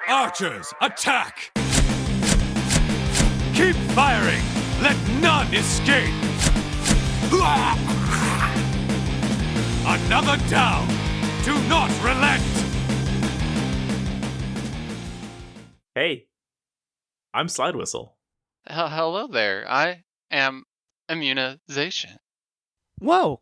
Archers, attack! Keep firing! Let none escape! Another down! Do not relent! Hey, I'm Slidewhistle. Hello there. I am Immunization. Whoa!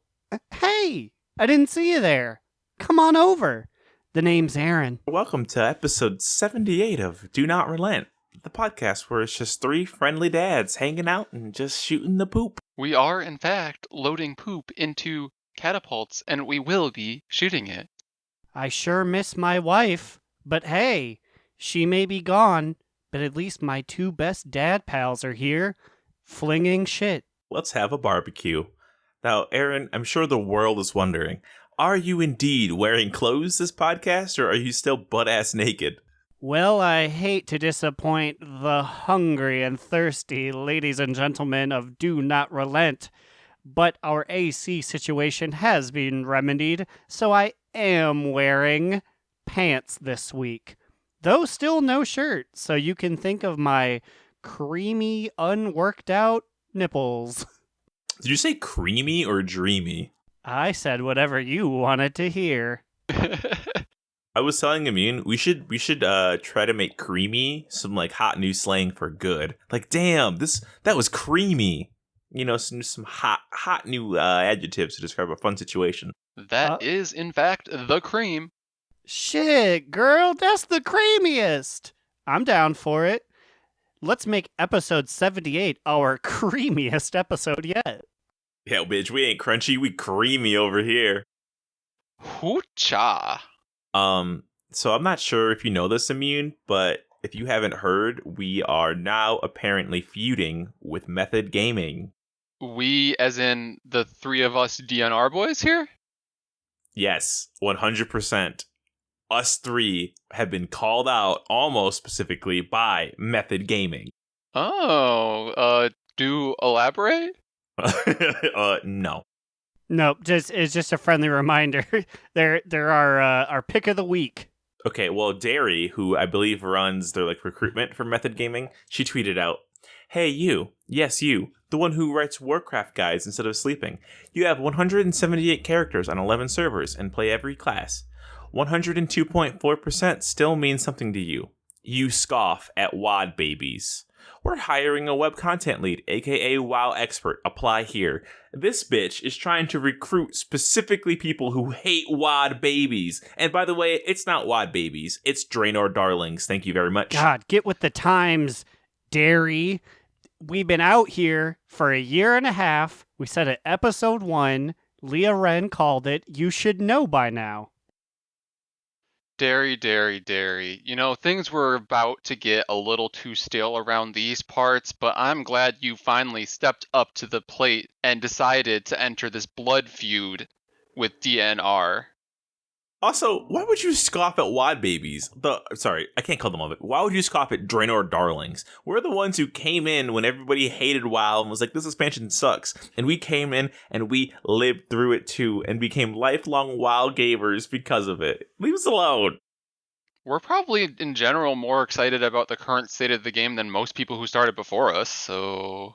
Hey! I didn't see you there. Come on over. The name's Aaron. Welcome to episode 78 of Do Not Relent, the podcast where it's just three friendly dads hanging out and just shooting the poop. We are, in fact, loading poop into catapults, and we will be shooting it. I sure miss my wife, but hey, she may be gone, but at least my two best dad pals are here, flinging shit. Let's have a barbecue. Now, Aaron, I'm sure the world is wondering, are you indeed wearing clothes this podcast, or are you still butt-ass naked? Well, I hate to disappoint the hungry and thirsty ladies and gentlemen of Do Not Relent, but our AC situation has been remedied, so I am wearing pants this week. Though still no shirt, so you can think of my creamy, unworked out nipples. Did you say creamy or dreamy? I said whatever you wanted to hear. I was telling Immune, we should try to make creamy some like hot new slang for good. Like, damn, that was creamy. You know, some hot new adjectives to describe a fun situation. That is, in fact, the cream. Shit, girl, that's the creamiest. I'm down for it. Let's make episode 78 our creamiest episode yet. Yeah, bitch, we ain't crunchy, we creamy over here. Hoocha. So I'm not sure if you know this, Immune, but if you haven't heard, we are now apparently feuding with Method Gaming. We, as in the three of us DNR boys here? Yes, 100%. Us three have been called out almost specifically by Method Gaming. Oh, do elaborate? No. Nope, it's just a friendly reminder. They're our pick of the week. Okay, well, Derry, who I believe runs their recruitment for Method Gaming, she tweeted out, "Hey you, yes you, the one who writes Warcraft guides instead of sleeping. You have 178 characters on 11 servers and play every class. 102.4% still means something to you. You scoff at WOD babies. We're hiring a web content lead, aka WoW expert. Apply here. This bitch is trying to recruit specifically people who hate WoD babies. And by the way, it's not WoD babies. It's Draenor darlings. Thank you very much." God, get with the times, Derry. We've been out here for a year and a half. We said it episode 1. Leah Wren called it. You should know by now. Dairy. You know, things were about to get a little too stale around these parts, but I'm glad you finally stepped up to the plate and decided to enter this blood feud with DNR. Also, why would you scoff at WoD babies? Sorry, I can't call them WoD. Why would you scoff at Draenor darlings? We're the ones who came in when everybody hated WoW and was like, this expansion sucks. And we came in and we lived through it too and became lifelong WoW gamers because of it. Leave us alone. We're probably, in general, more excited about the current state of the game than most people who started before us, so...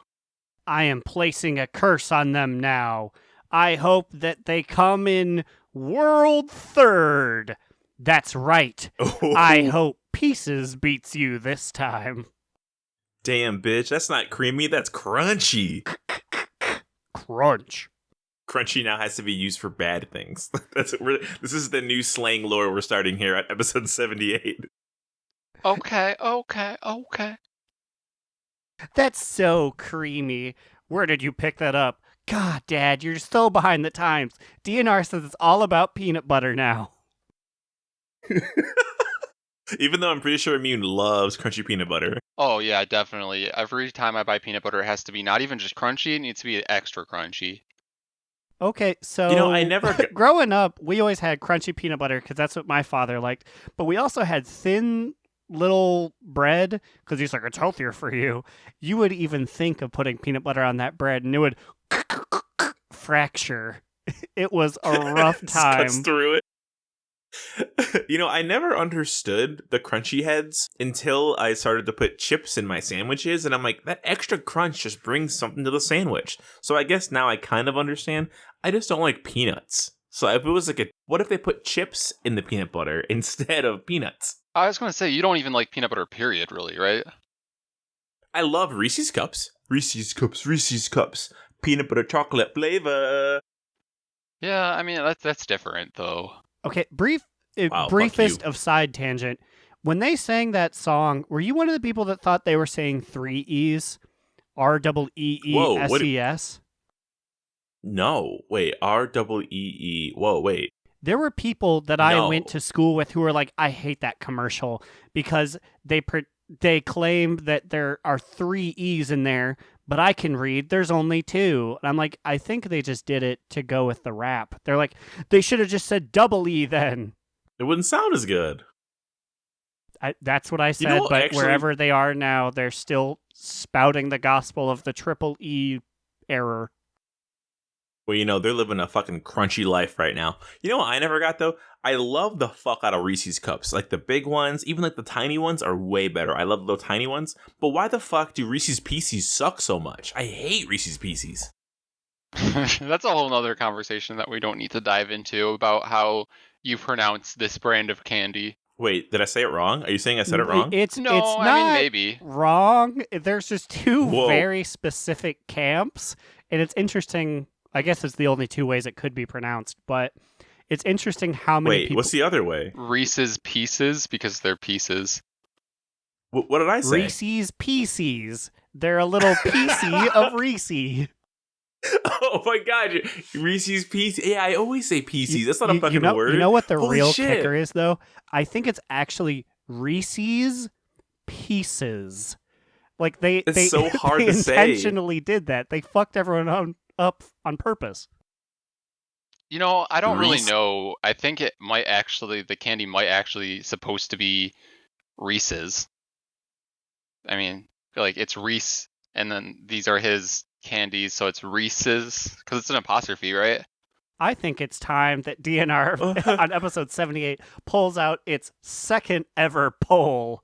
I am placing a curse on them now. I hope that they come in World 3rd. That's right. I hope Pieces beats you this time. Damn, bitch. That's not creamy. That's crunchy. Crunch. Crunchy now has to be used for bad things. This is the new slang lore we're starting here at episode 78. Okay. That's so creamy. Where did you pick that up? God, Dad, you're so behind the times. DNR says it's all about peanut butter now. Even though I'm pretty sure Immune loves crunchy peanut butter. Oh, yeah, definitely. Every time I buy peanut butter, it has to be not even just crunchy, it needs to be extra crunchy. Okay, so You know, I never... growing up, we always had crunchy peanut butter because that's what my father liked. But we also had thin little bread because he's like, it's healthier for you. You would even think of putting peanut butter on that bread and it would fracture. It was a rough time. Cuts through it. I never understood the crunchy heads until I started to put chips in my sandwiches, and I'm like, that extra crunch just brings something to the sandwich. So I guess now I kind of understand. I just don't like peanuts. So if it was what if they put chips in the peanut butter instead of peanuts? I was going to say, you don't even like peanut butter, period, really, right? I love Reese's Cups. Reese's Cups, Reese's Cups. Peanut butter chocolate flavor. Yeah, I mean, that's different, though. Okay, Wow, briefest fuck you. of side tangent. When they sang that song, were you one of the people that thought they were saying 3 E's? REEESES? No, wait, REEE. Whoa, wait. There were people that I No. went to school with who were like, I hate that commercial because they claim that there are 3 E's in there, but I can read there's only 2. And I'm like, I think they just did it to go with the rap. They're like, they should have just said double E then. It wouldn't sound as good. That's what I said, know what, but actually- wherever they are now, they're still spouting the gospel of the triple E error. Well, they're living a fucking crunchy life right now. You know what I never got, though? I love the fuck out of Reese's Cups. Like, the big ones, even like the tiny ones are way better. I love the little tiny ones. But why the fuck do Reese's Pieces suck so much? I hate Reese's Pieces. That's a whole other conversation that we don't need to dive into about how you pronounce this brand of candy. Wait, did I say it wrong? Are you saying I said it wrong? It's No, it's I not mean, maybe. wrong. There's just 2 Whoa. very specific camps, and it's interesting. I guess it's the only 2 ways it could be pronounced, but it's interesting how many Wait, people. what's the other way? Reese's Pieces, because they're pieces. What did I say? Reese's Pieces. They're a little piecey of Reese. Oh my god, Reese's Pieces. Yeah, I always say Pieces. That's not a fucking word. You know what the Holy real shit. kicker is, though? I think it's actually Reese's Pieces. Like It's so hard they to say. intentionally did that. They fucked everyone up on purpose. I don't really Reese? know. I think the candy might actually supposed to be Reese's. I mean, like it's Reese, and then these are his candies, so it's Reese's, because it's an apostrophe, right? I think it's time that DNR on episode 78 pulls out its second ever poll.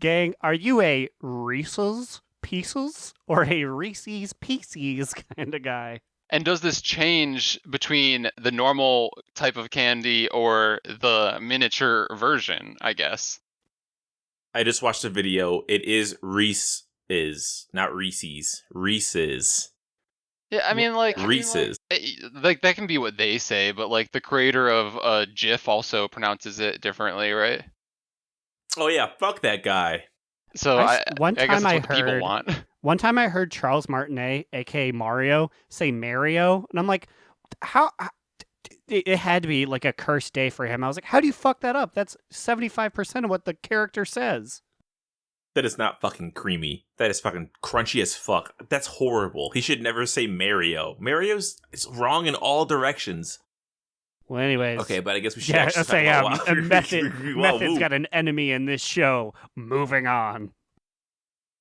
Gang, are you a Reese's Pieces or a Reese's Pieces kind of guy? And does this change between the normal type of candy or the miniature version, I guess? I just watched a video. It is not Reese's. Reese's. Yeah, I mean, like Reese's. like that can be what they say, but like the creator of GIF also pronounces it differently, right? Oh yeah, fuck that guy. So One I guess time it's what the people want. One time I heard Charles Martinet, aka Mario, say Mario, and I'm like, how? It had to be like a cursed day for him. I was like, how do you fuck that up? That's 75% of what the character says. That is not fucking creamy. That is fucking crunchy as fuck. That's horrible. He should never say Mario. Mario's is wrong in all directions. Well, anyways. Okay, but I guess we should Yeah, actually say talk about Method's got an enemy in this show. Moving on.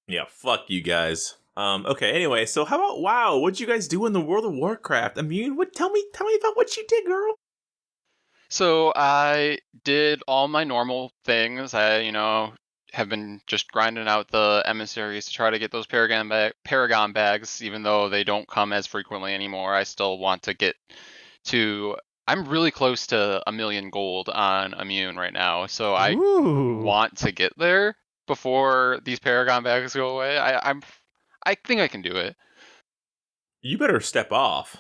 Yeah, fuck you guys. Okay, anyway, so how about WoW? What'd you guys do in the World of Warcraft? Immune, tell me about what you did, girl. So I did all my normal things. I, have been just grinding out the emissaries to try to get those Paragon bags, even though they don't come as frequently anymore. I still want to get to. I'm really close to 1 million gold on Immune right now, so I want to get there before these Paragon bags go away. I think I can do it. You better step off.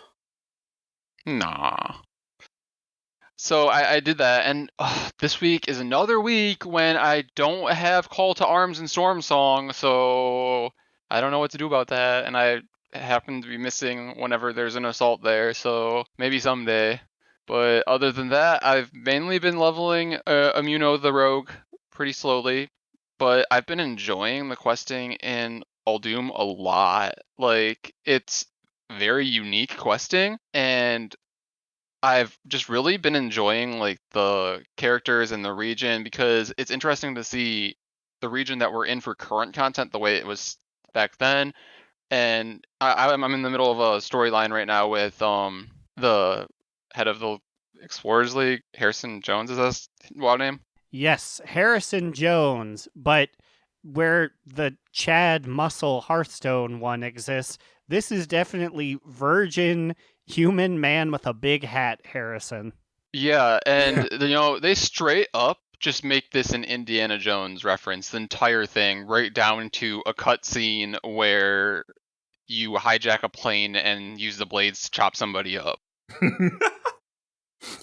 Nah. So I did that, and this week is another week when I don't have Call to Arms and Storm Song, so I don't know what to do about that, and I happen to be missing whenever there's an assault there, so maybe someday. But other than that, I've mainly been leveling Immuno the Rogue pretty slowly, but I've been enjoying the questing in Uldum a lot. Like, it's very unique questing, and I've just really been enjoying like the characters and the region, because it's interesting to see the region that we're in for current content the way it was back then. And I'm in the middle of a storyline right now with the head of the Explorers League, Harrison Jones is that WoW name? Yes, Harrison Jones, but where the Chad Muscle Hearthstone one exists, this is definitely virgin human man with a big hat, Harrison. Yeah, and they straight up just make this an Indiana Jones reference, the entire thing, right down to a cutscene where you hijack a plane and use the blades to chop somebody up.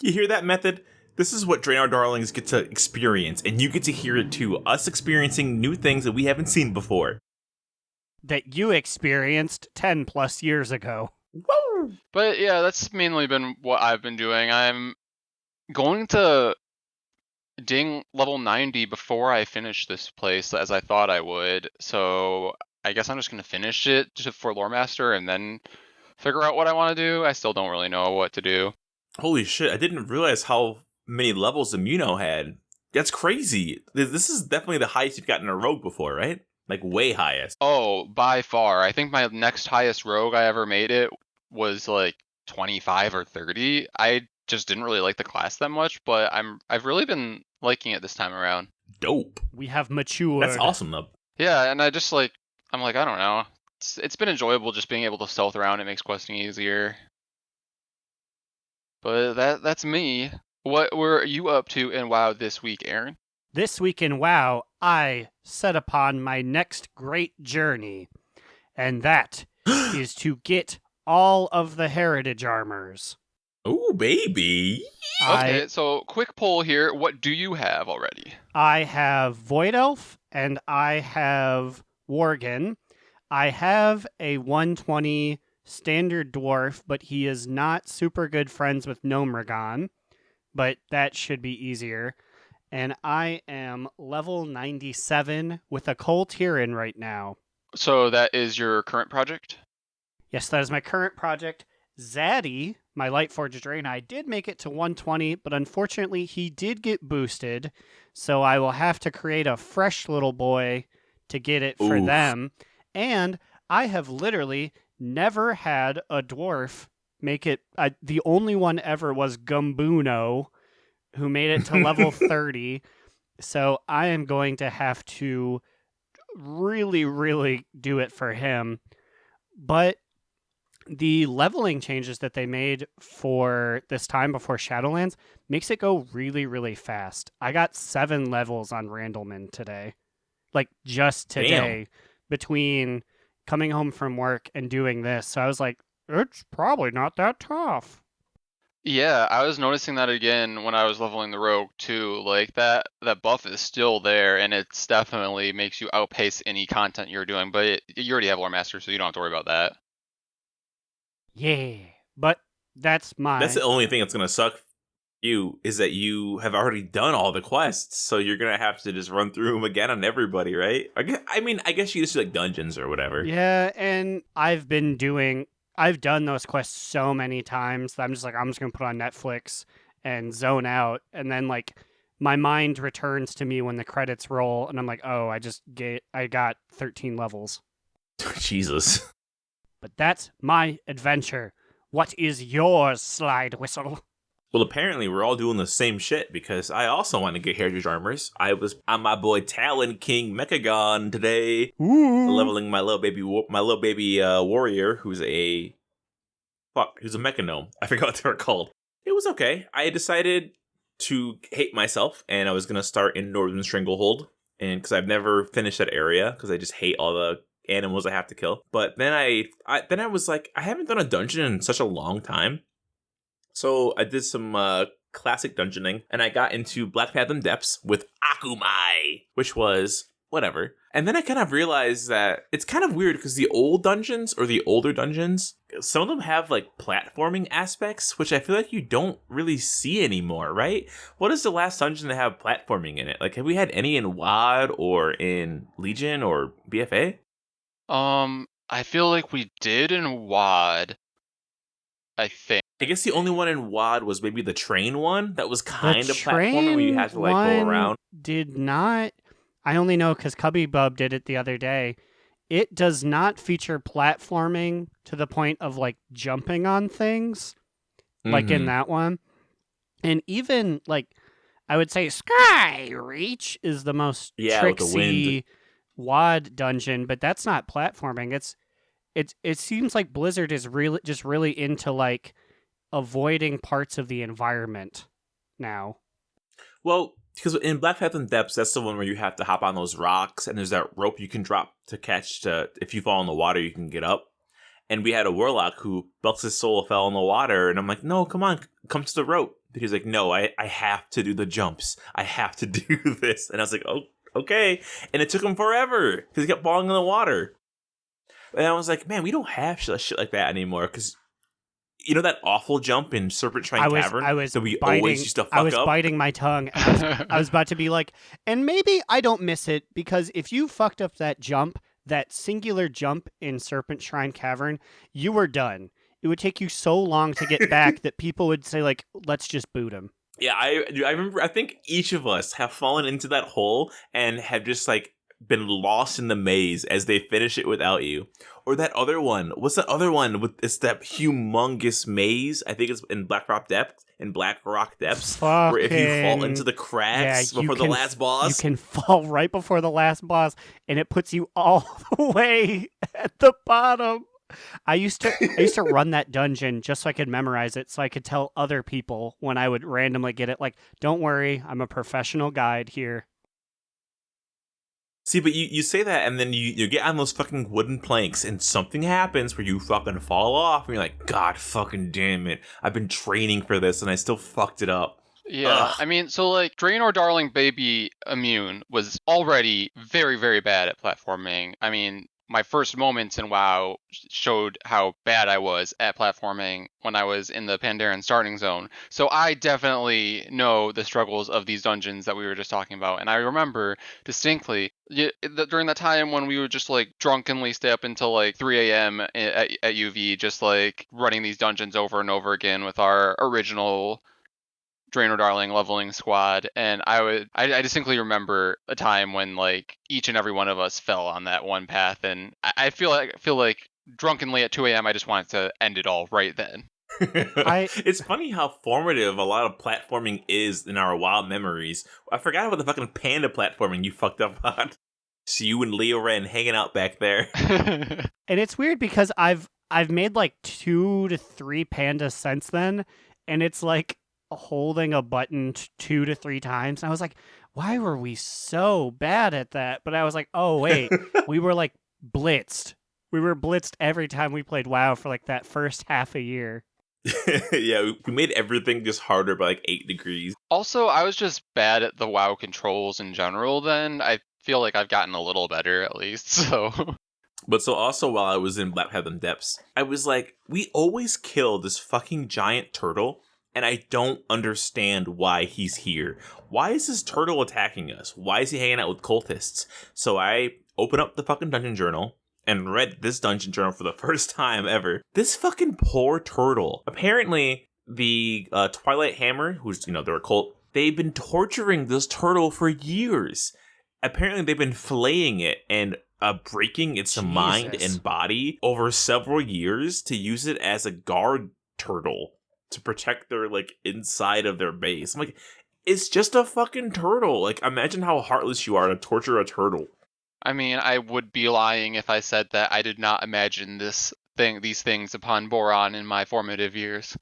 You hear that, Method? This is what Draenor Darlings get to experience, and you get to hear it too. Us experiencing new things that we haven't seen before. That you experienced 10 plus years ago. Woo! But yeah, that's mainly been what I've been doing. I'm going to ding level 90 before I finish this place, as I thought I would. So I guess I'm just going to finish it for Lore Master and then figure out what I want to do. I still don't really know what to do. Holy shit, I didn't realize how many levels Immuno had. That's crazy. This is definitely the highest you've gotten a rogue before, right? Like, way highest. Oh, by far. I think my next highest rogue I ever made it was like 25 or 30. I just didn't really like the class that much, but I've really been liking it this time around. Dope. We have matured. That's awesome, though. Yeah, and I just I don't know. It's been enjoyable just being able to stealth around. It makes questing easier. But that's me. What were you up to in WoW this week, Aaron? This week in WoW, I set upon my next great journey, and that is to get all of the heritage armors. Ooh, baby. Okay, so quick poll here. What do you have already? I have Void Elf, and I have Worgen. I have a 120 standard dwarf, but he is not super good friends with Gnomragon, but that should be easier. And I am level 97 with a Kol Tiran right now. So that is your current project? Yes, that is my current project. Zaddy, my Lightforged Draenei, did make it to 120, but unfortunately he did get boosted, so I will have to create a fresh little boy to get it for them. And I have literally never had a dwarf make it. The only one ever was Gumbuno, who made it to level 30. So I am going to have to really, really do it for him. But the leveling changes that they made for this time before Shadowlands makes it go really, really fast. I got 7 levels on Randleman today. Like, just today. Damn. Between coming home from work and doing this. So I was like, it's probably not that tough. Yeah, I was noticing that again when I was leveling the rogue too. Like that buff is still there, and it's definitely makes you outpace any content you're doing. But you already have Lore Master, so you don't have to worry about that. Yeah, but that's the only thing that's going to suck for you is that you have already done all the quests, so you're going to have to just run through them again on everybody, right? I guess you just do like dungeons or whatever. Yeah, and I've done those quests so many times that I'm just going to put on Netflix and zone out, and then like my mind returns to me when the credits roll, and I'm like, oh, I got 13 levels. Jesus. But that's my adventure. What is yours, Slidewhistle? Well, apparently we're all doing the same shit because I also want to get heritage armors. I was on my boy Talon King Mechagon today, leveling my little baby warrior, who's a mechanome. I forgot what they were called. It was okay. I decided to hate myself, and I was gonna start in Northern Stranglehold, and because I've never finished that area because I just hate all the animals I have to kill. But then I was like, I haven't done a dungeon in such a long time. So I did some classic dungeoning, and I got into Black Fathom Depths with Akumai, which was whatever. And then I kind of realized that it's kind of weird because the older dungeons, some of them have like platforming aspects, which I feel like you don't really see anymore, right? What is the last dungeon that have platforming in it? Like, have we had any in WoD or in Legion or BFA? I feel like we did in WoD. I think. I guess the only one in WoD was maybe the train one that was kind of platforming where you had to like go around. Did not. I only know because Cubby Bub did it the other day. It does not feature platforming to the point of like jumping on things, like in that one. And even, like, I would say Sky Reach is the most with the wind. tricksy WoD dungeon, but that's not platforming. It seems like Blizzard is really into, like, avoiding parts of the environment now. Well, because in Black Phantom Depths, that's the one where you have to hop on those rocks, and there's that rope you can drop to catch. If you fall in the water, you can get up. And we had a warlock who Belks' soul fell in the water, and I'm like, no, come on, come to the rope. But he's like, no, I have to do the jumps. I have to do this. And I was like, oh, okay. And it took him forever because he kept falling in the water. And I was like, man, we don't have shit like that anymore. Because you know that awful jump in Serpent Shrine Cavern that we always used to fuck up? I was biting my tongue. I was about to be like, and maybe I don't miss it, because if you fucked up that jump, that singular jump in Serpent Shrine Cavern, you were done. It would take you so long to get back that people would say, like, let's just boot him. Yeah, I remember, I think each of us have fallen into that hole and have just, like, been lost in the maze as they finish it without you. Or that other one. What's that other one? It's that humongous maze. I think it's in Black Rock Depths. Where if you fall into the cracks before the last boss. You can fall right before the last boss, and it puts you all the way at the bottom. I used to run that dungeon just so I could memorize it, so I could tell other people when I would randomly get it, like, don't worry, I'm a professional guide here. See, but you say that, and then you get on those fucking wooden planks, and something happens where you fucking fall off, and you're like, God fucking damn it. I've been training for this, and I still fucked it up. Yeah, Ugh. I mean, so, like, Draenor Darling Baby Immune was already very, very bad at platforming. I mean, my first moments in WoW showed how bad I was at platforming when I was in the Pandaren starting zone. So I definitely know the struggles of these dungeons that we were just talking about. And I remember distinctly during that time when we would just, like, drunkenly stay up until, like, 3 a.m. at UV, just, like, running these dungeons over and over again with our original Draenor Darling leveling squad, and I distinctly remember a time when, like, each and every one of us fell on that one path, and I feel like drunkenly at 2 a.m. I just wanted to end it all right then. It's funny how formative a lot of platforming is in our wild memories. I forgot about the fucking panda platforming you fucked up on. So you and Leo Ren hanging out back there. And it's weird because I've made like 2 to 3 pandas since then, and it's like holding a button 2 to 3 times. And I was like, why were we so bad at that? But I was like, oh wait, we were like blitzed. We were blitzed every time we played WoW for like that first half a year. Yeah, we made everything just harder by like 8 degrees. Also, I was just bad at the WoW controls in general then. I feel like I've gotten a little better at least, so... But so also while I was in Black Phantom Depths, I was like, we always kill this fucking giant turtle, and I don't understand why he's here. Why is this turtle attacking us? Why is he hanging out with cultists? So I open up the fucking dungeon journal and read this dungeon journal for the first time ever. This fucking poor turtle. Apparently, the Twilight Hammer, who's, they're a cult, they've been torturing this turtle for years. Apparently, they've been filleting it and breaking its mind and body over several years to use it as a guard turtle to protect their, like, inside of their base. I'm like, it's just a fucking turtle. Like, imagine how heartless you are to torture a turtle. I mean, I would be lying if I said that I did not imagine these things upon Boron in my formative years.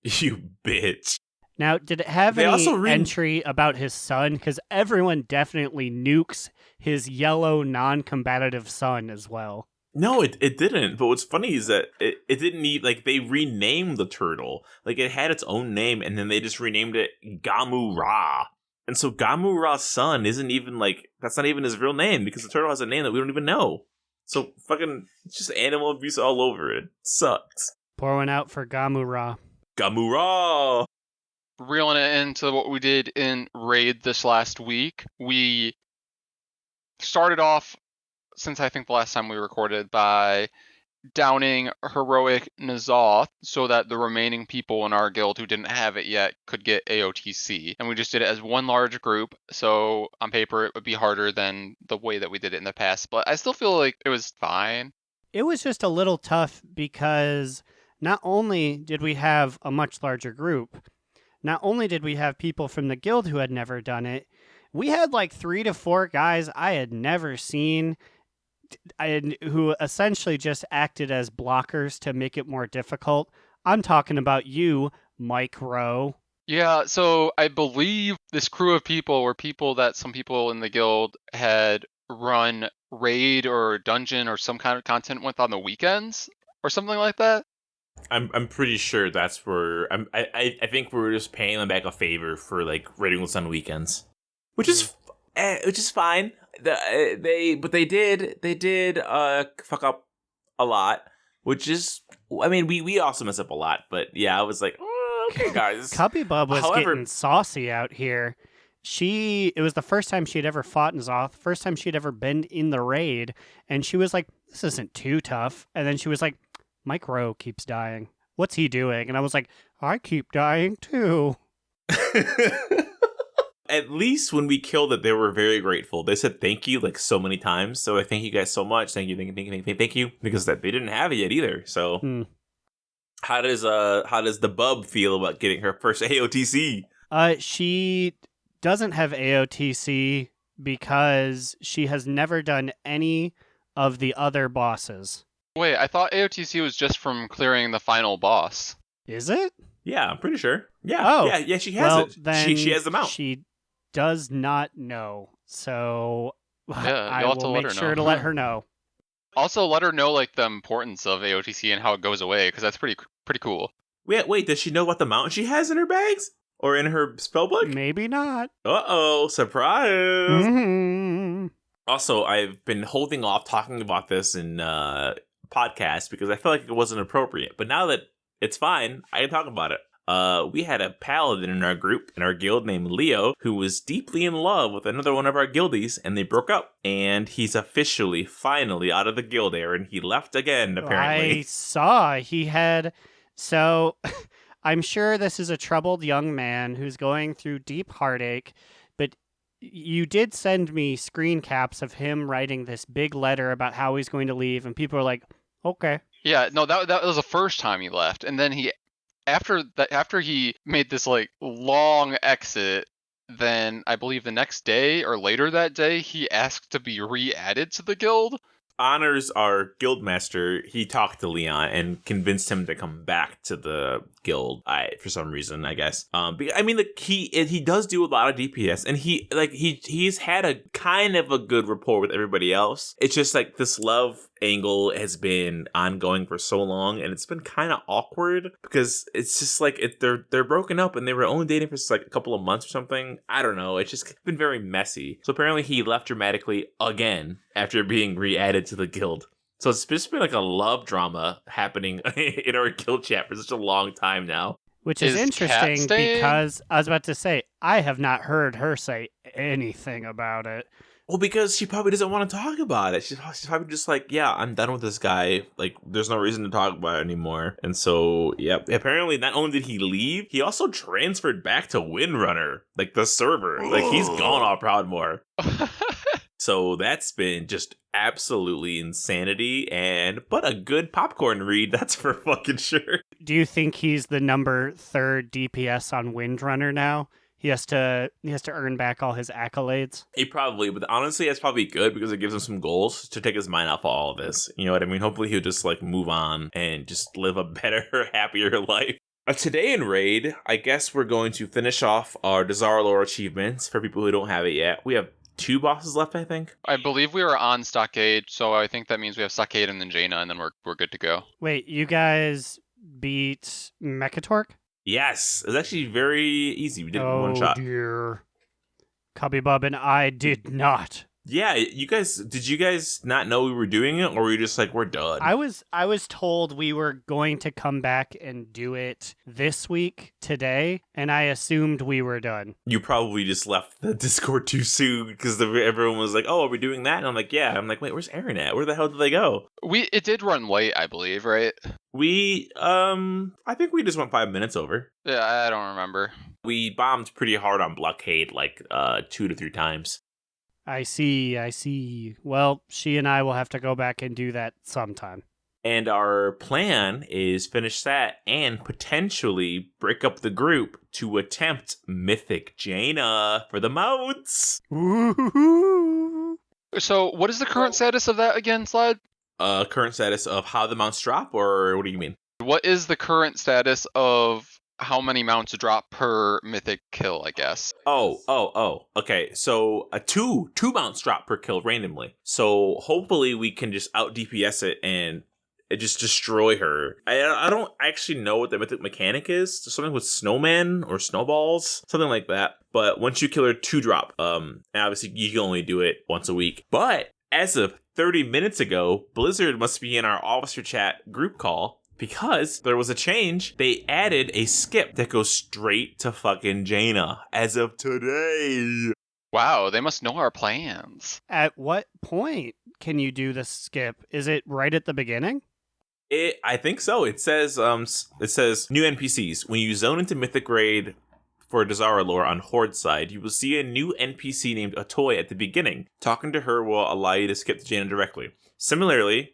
You bitch. Now, did it have any entry about his son? Because everyone definitely nukes his yellow non-combative son as well. No, it didn't. But what's funny is that it didn't need, like, they renamed the turtle. Like, it had its own name, and then they just renamed it Gamu Ra. And so Gamu Ra's son isn't even, like, that's not even his real name, because the turtle has a name that we don't even know. So fucking, it's just animal abuse all over it. Sucks. Pour one out for Gamu Ra. Gamu Ra! Reeling it into what we did in Raid this last week, we started off, since I think the last time we recorded, by downing heroic N'Zoth so that the remaining people in our guild who didn't have it yet could get AOTC. And we just did it as one large group, so on paper it would be harder than the way that we did it in the past, but I still feel like it was fine. It was just a little tough because not only did we have a much larger group, not only did we have people from the guild who had never done it, we had like 3 to 4 guys I had never seen who essentially just acted as blockers to make it more difficult. I'm talking about you, Mike Rowe. Yeah, so I believe this crew of people were people that some people in the guild had run raid or dungeon or some kind of content with on the weekends or something like that. I'm pretty sure that's where I think we're just paying them back a favor for like raiding us on weekends, which is fine. They did fuck up a lot, which is, I mean, we also mess up a lot, but yeah, I was like, oh, okay, guys. Cubby Bub was However, getting saucy out here. It was the first time she'd ever fought in Zoth, first time she'd ever been in the raid, and she was like, this isn't too tough. And then she was like, Mike Rowe keeps dying. What's he doing? And I was like, I keep dying too. At least when we killed it, they were very grateful. They said thank you like so many times. So I thank you guys so much. Thank you, thank you. Because they didn't have it yet either. So how does the bub feel about getting her first AOTC? She doesn't have AOTC because she has never done any of the other bosses. Wait, I thought AOTC was just from clearing the final boss. Is it? Yeah, I'm pretty sure. Yeah. Oh. Yeah, she has it. Then she has them out. She does not know. So Yeah, I you'll have to will let make her sure know. to let her know. Also, let her know like the importance of AOTC and how it goes away, because that's pretty cool. Wait, does she know what the mount she has in her bags? Or in her spellbook? Maybe not. Uh-oh, surprise! Mm-hmm. Also, I've been holding off talking about this in podcasts because I felt like it wasn't appropriate. But now that it's fine, I can talk about it. We had a paladin in our group, in our guild, named Leo, who was deeply in love with another one of our guildies, and they broke up. And he's officially, finally, out of the guild, Aaron. He left again, apparently. I saw he had... So, I'm sure this is a troubled young man who's going through deep heartache, but you did send me screen caps of him writing this big letter about how he's going to leave, and people are like, okay. Yeah, no, that was the first time he left, and then after he made this like long exit, then I believe the next day or later that day he asked to be re-added to the guild. Honors, our guildmaster, he talked to Leon and convinced him to come back to the guild. For some reason, I guess. I mean, like he does do a lot of DPS, and he's had a kind of a good rapport with everybody else. It's just like this love angle has been ongoing for so long, and it's been kind of awkward because it's just like they're broken up and they were only dating for like a couple of months or something. I don't know. It's just been very messy. So apparently he left dramatically again after being re-added to the guild. So it's just been like a love drama happening in our guild chat for such a long time now. Which is Kat interesting staying? because I was about to say, I have not heard her say anything about it. Well, because she probably doesn't want to talk about it. She's probably just like, yeah, I'm done with this guy. Like, there's no reason to talk about it anymore. And so, yeah, apparently not only did he leave, he also transferred back to Windrunner, like the server. Like, he's gone all Proudmoore. So that's been just absolutely insanity, but a good popcorn read, that's for fucking sure. Do you think he's the number 3rd DPS on Windrunner now? He has to earn back all his accolades. He probably, but honestly, that's probably good because it gives him some goals to take his mind off of all of this. You know what I mean? Hopefully he'll just like move on and just live a better, happier life. Today in Raid, I guess we're going to finish off our Desire Lore achievements for people who don't have it yet. We have 2 bosses left, I think. I believe we were on Stockade, so I think that means we have Stockade and then Jaina, and then we're good to go. Wait, you guys beat Mechatork? Yes, it was actually very easy. We did it in one shot. Oh dear. Cubby Bub and I did not. Yeah, did you guys not know we were doing it, or were you just like, we're done? I was told we were going to come back and do it this week, today, and I assumed we were done. You probably just left the Discord too soon because everyone was like, oh, are we doing that? And I'm like, yeah. I'm like, wait, where's Aaron at? Where the hell did they go? It did run late, I believe, right? I think we just went 5 minutes over. Yeah, I don't remember. We bombed pretty hard on Blockade, like 2 to 3 times. I see. Well, she and I will have to go back and do that sometime. And our plan is finish that and potentially break up the group to attempt Mythic Jaina for the mounts. Woo-hoo-hoo. So, what is the current status of that again, Slide? Current status of how the mounts drop, or what do you mean? What is the current status of how many mounts drop per mythic kill, I guess? Oh. Okay, so two mounts drop per kill randomly. So hopefully we can just out DPS it and just destroy her. I don't actually know what the mythic mechanic is. There's something with snowmen or snowballs, something like that. But once you kill her, 2 drop. And obviously you can only do it once a week. But as of 30 minutes ago, Blizzard must be in our officer chat group call because there was a change. They added a skip that goes straight to fucking Jaina as of today. Wow, they must know our plans. At what point can you do the skip? Is it right at the beginning? I think so. It says new NPCs. When you zone into Mythic Raid for Dazara lore on Horde side, you will see a new NPC named Atoy at the beginning. Talking to her will allow you to skip to Jaina directly. Similarly,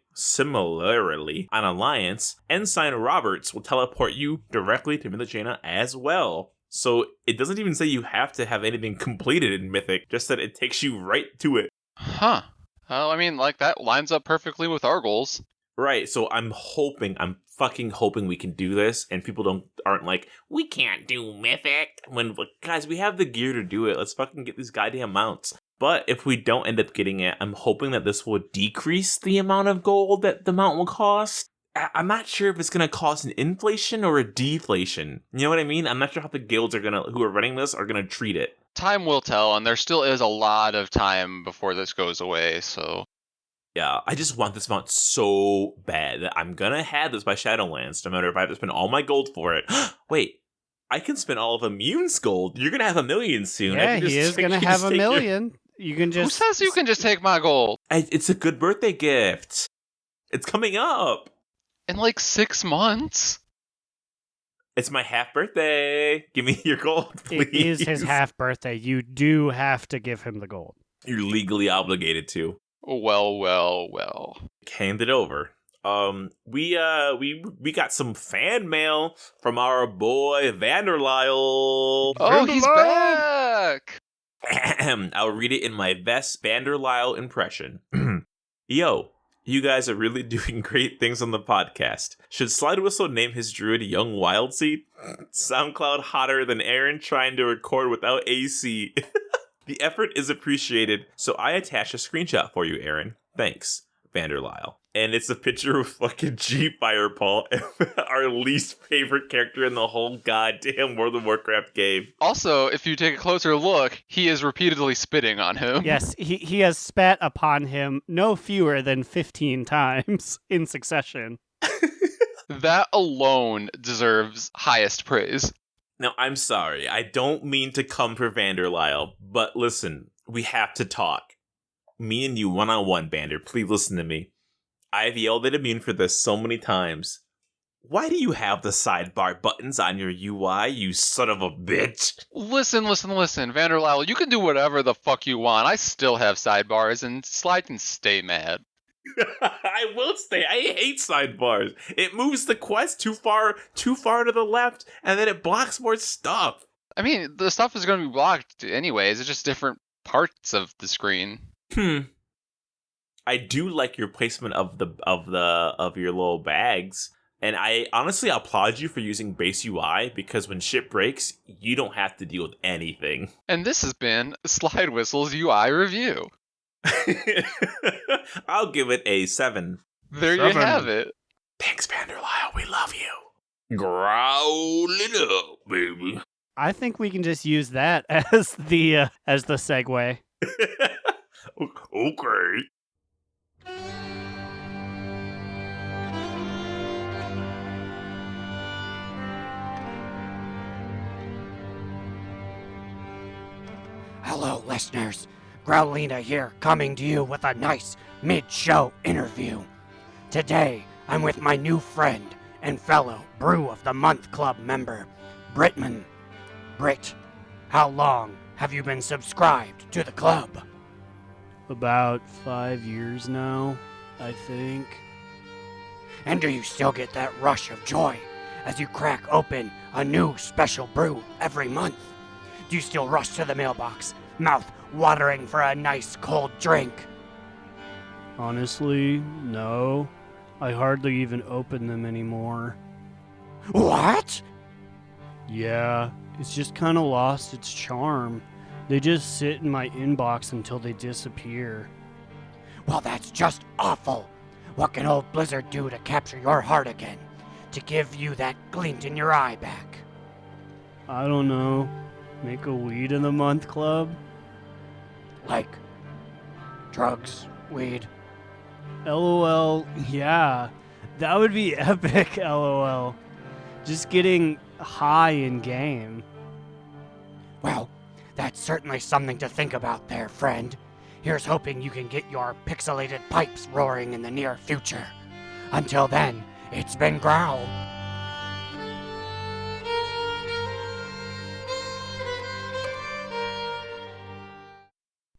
on Alliance, Ensign Roberts will teleport you directly to Mythic Jaina as well. So it doesn't even say you have to have anything completed in Mythic, just that it takes you right to it. Huh. Well, I mean, like, that lines up perfectly with our goals. Right, so I'm fucking hoping we can do this, and people aren't like, we can't do Mythic. When, guys, we have the gear to do it. Let's fucking get these goddamn mounts. But if we don't end up getting it, I'm hoping that this will decrease the amount of gold that the mount will cost. I'm not sure if it's going to cause an inflation or a deflation. You know what I mean? I'm not sure how the guilds who are running this are going to treat it. Time will tell, and there still is a lot of time before this goes away, so... Yeah, I just want this mount so bad that I'm going to have this by Shadowlands, no matter if I have to spend all my gold for it. Wait, I can spend all of Immune's gold. You're going to have 1 million soon. Yeah, he is going to have 1 million. You can just... Who says you can just take my gold? It's a good birthday gift. It's coming up. In like 6 months? It's my half birthday. Give me your gold, please. It is his half birthday. You do have to give him the gold. You're legally obligated to. Well. Hand it over. We got some fan mail from our boy Vanderlyle. Oh, he's back! I'll read it in my best Vanderlyle impression. Yo, you guys are really doing great things on the podcast. Should Slidewhistle name his druid Young Wildseed? SoundCloud hotter than Aaron trying to record without AC. The effort is appreciated, so I attach a screenshot for you, Aaron. Thanks, Vanderlyle. And it's a picture of fucking G Firepaw, our least favorite character in the whole goddamn World of Warcraft game. Also, if you take a closer look, he is repeatedly spitting on him. Yes, he has spat upon him no fewer than 15 times in succession. That alone deserves highest praise. Now, I'm sorry. I don't mean to come for Vanderlyle, but listen, we have to talk. Me and you one-on-one, Vander. Please listen to me. I've yelled at Immune for this so many times. Why do you have the sidebar buttons on your UI, you son of a bitch? Listen, Vanderlyle, you can do whatever the fuck you want. I still have sidebars, and Slide can stay mad. I will stay. I hate sidebars. It moves the quest too far to the left, and then it blocks more stuff. I mean, the stuff is going to be blocked anyways. It's just different parts of the screen. I do like your placement of your little bags, and I honestly applaud you for using base UI because when shit breaks, you don't have to deal with anything. And this has been Slidewhistle's UI review. I'll give it a 7. There you have it. Thanks, Vanderlyle. We love you. Growliina, baby. I think we can just use that as the segue. Okay. Hello, listeners. Growliina here, coming to you with a nice mid-show interview. Today, I'm with my new friend and fellow Brew of the Month Club member, Britman. Brit, how long have you been subscribed to the club? About 5 years now, I think. And do you still get that rush of joy as you crack open a new special brew every month? Do you still rush to the mailbox, mouth watering for a nice cold drink? Honestly, no. I hardly even open them anymore. What? Yeah, it's just kind of lost its charm. They just sit in my inbox until they disappear. Well, that's just awful. What can old Blizzard do to capture your heart again? To give you that glint in your eye back? I don't know. Make a weed in the month club? Like drugs, weed. LOL, yeah. That would be epic, LOL. Just getting high in game. Well, that's certainly something to think about there, friend. Here's hoping you can get your pixelated pipes roaring in the near future. Until then, it's been Growl.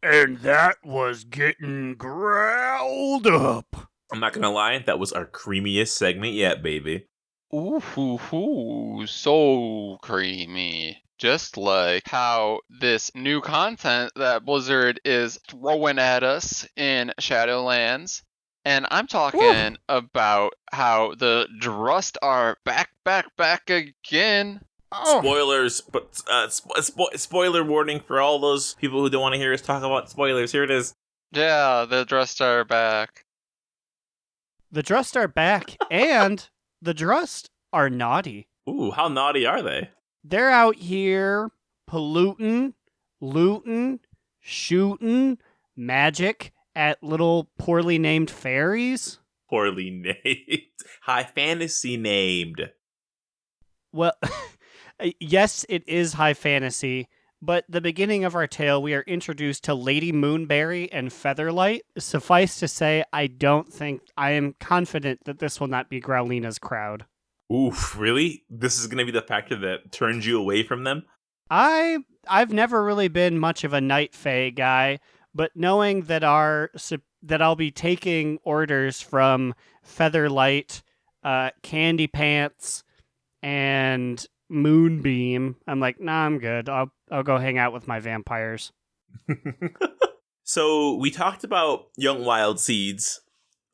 And that was getting growled up. I'm not gonna lie, that was our creamiest segment yet, baby. Ooh, so creamy. Just like how this new content that Blizzard is throwing at us in Shadowlands. And I'm talking about how the Drust are back again. Spoilers, but spoiler warning for all those people who don't want to hear us talk about spoilers. Here it is. Yeah, the Drust are back. The Drust are back, and the Drust are naughty. Ooh, how naughty are they? They're out here polluting, looting, shooting, magic at little poorly named fairies. Poorly named. High fantasy named. Well, yes, it is high fantasy, but the beginning of our tale, we are introduced to Lady Moonberry and Featherlight. Suffice to say, I am confident that this will not be Growlina's crowd. Oof, really? This is going to be the factor that turns you away from them? I've never really been much of a Night Fae guy, but knowing that I'll be taking orders from Featherlight, Candy Pants, and Moonbeam, I'm like, nah, I'm good. I'll go hang out with my vampires. So we talked about Young Wild Seeds,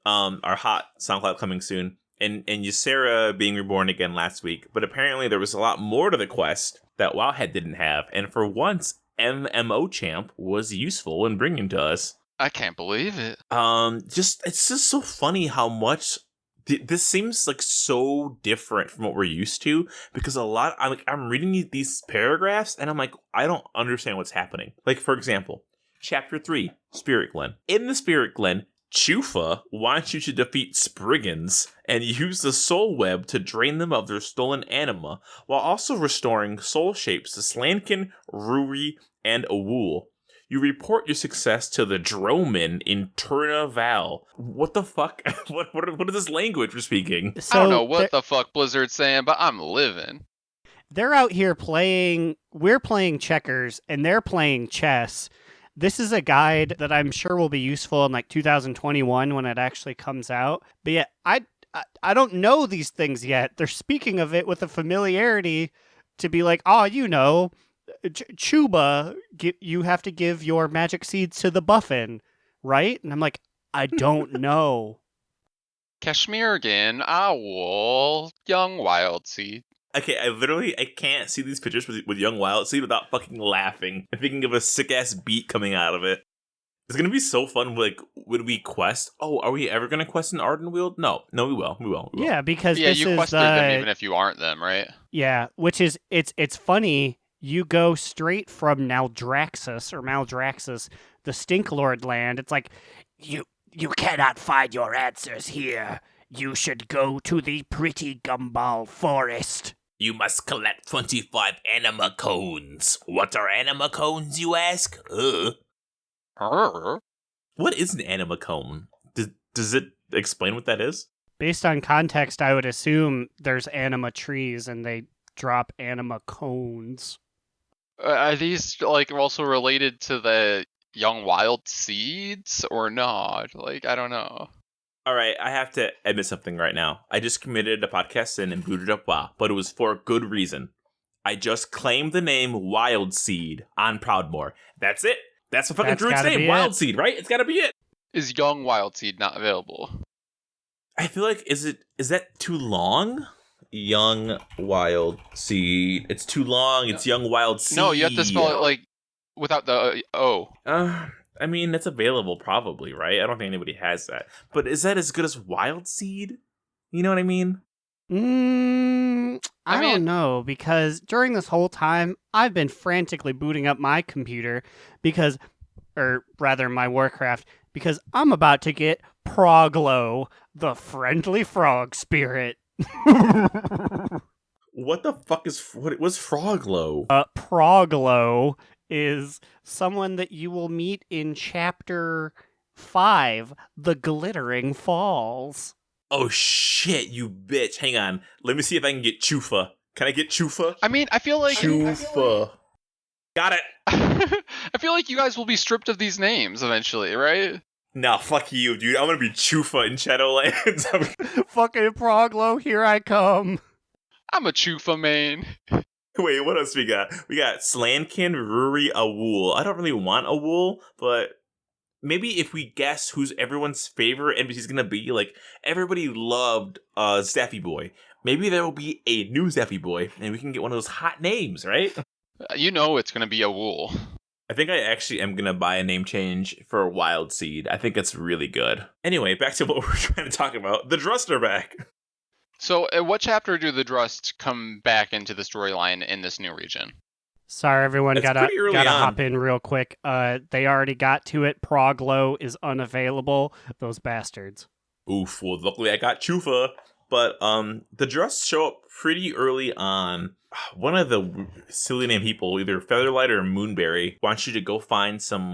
our hot SoundCloud coming soon, and Ysera being reborn again last week, but apparently there was a lot more to the quest that Wowhead didn't have, and for once, MMO Champ was useful in bringing to us. I can't believe it. It's just so funny how much this seems like so different from what we're used to, because I'm reading these paragraphs and I'm like, I don't understand what's happening. Like, for example, Chapter 3, Spirit Glen. In the Spirit Glen, Chufa wants you to defeat Spriggans and use the Soul Web to drain them of their stolen anima, while also restoring soul shapes to Slankin, Ruri, and Awul. You report your success to the Droman in Turnaval. What the fuck? What is this language we're speaking? I don't know what the fuck Blizzard's saying, but I'm living. They're out here we're playing checkers, and they're playing chess. This is a guide that I'm sure will be useful in like 2021 when it actually comes out. But yeah, I don't know these things yet. They're speaking of it with a familiarity to be like, Chuba, you have to give your magic seeds to the Buffin, right? And I'm like, I don't know. Kashmirgan, Owl, Young Wild Seed. Okay, I can't see these pictures with Young Wild Seed without fucking laughing and thinking of a sick-ass beat coming out of it. It's gonna be so fun, like, when we quest. Oh, are we ever gonna quest in Ardenweald? No, we will. Yeah, because you quested them even if you aren't them, right? Yeah, which is, it's funny, you go straight from Maldraxxus, the Stinklord land. It's like, You cannot find your answers here. You should go to the Pretty Gumball Forest. You must collect 25 anima cones. What are anima cones, you ask? What is an anima cone? Does it explain what that is? based on context, I would assume there's anima trees and they drop anima cones. Are these like also related to the young wild seeds or not? Like, I don't know. All right, I have to admit something right now. I just committed a podcast sin and booted up WoW, but it was for a good reason. I just claimed the name Wild Seed on Proudmoore. That's it. That's the fucking That's druid's gotta name, be Wild it. Seed, right? It's gotta be it. Is Young Wild Seed not available? I feel like is that too long? Young Wild Seed. It's too long. It's Young Wild Seed. No, you have to spell it like without the O. I mean, it's available probably, right? I don't think anybody has that. But is that as good as Wild Seed? You know what I mean? I don't know, because during this whole time, I've been frantically booting up my computer or rather my Warcraft, because I'm about to get Proglo, the friendly frog spirit. What the fuck what's Froglow? Proglo is someone that you will meet in Chapter 5, The Glittering Falls. Oh shit, you bitch. Hang on. Let me see if I can get Chufa. Can I get Chufa? I mean, I feel like Chufa. Got it. I feel like you guys will be stripped of these names eventually, right? Nah, fuck you, dude. I'm gonna be Chufa in Shadowlands. Fucking Proglo, here I come. I'm a Chufa main. Wait, what else we got? We got Slankin, Ruri, Awool. I don't really want Awool, but maybe if we guess who's everyone's favorite NPC is gonna be, like, everybody loved Staffy Boy. Maybe there will be a new Staffy Boy, and we can get one of those hot names, right? You know it's gonna be a wool. I think I actually am gonna buy a name change for Wild Seed. I think it's really good. Anyway, back to what we're trying to talk about. The Drust are back. So, at what chapter do the Drust come back into the storyline in this new region? Sorry, everyone. It's Gotta pretty early on. hop in real quick. They already got to it. Proglo is unavailable. Those bastards. Oof, well, luckily I got Chufa. But the Drust show up pretty early on. One of the silly name people, either Featherlight or Moonberry, wants you to go find some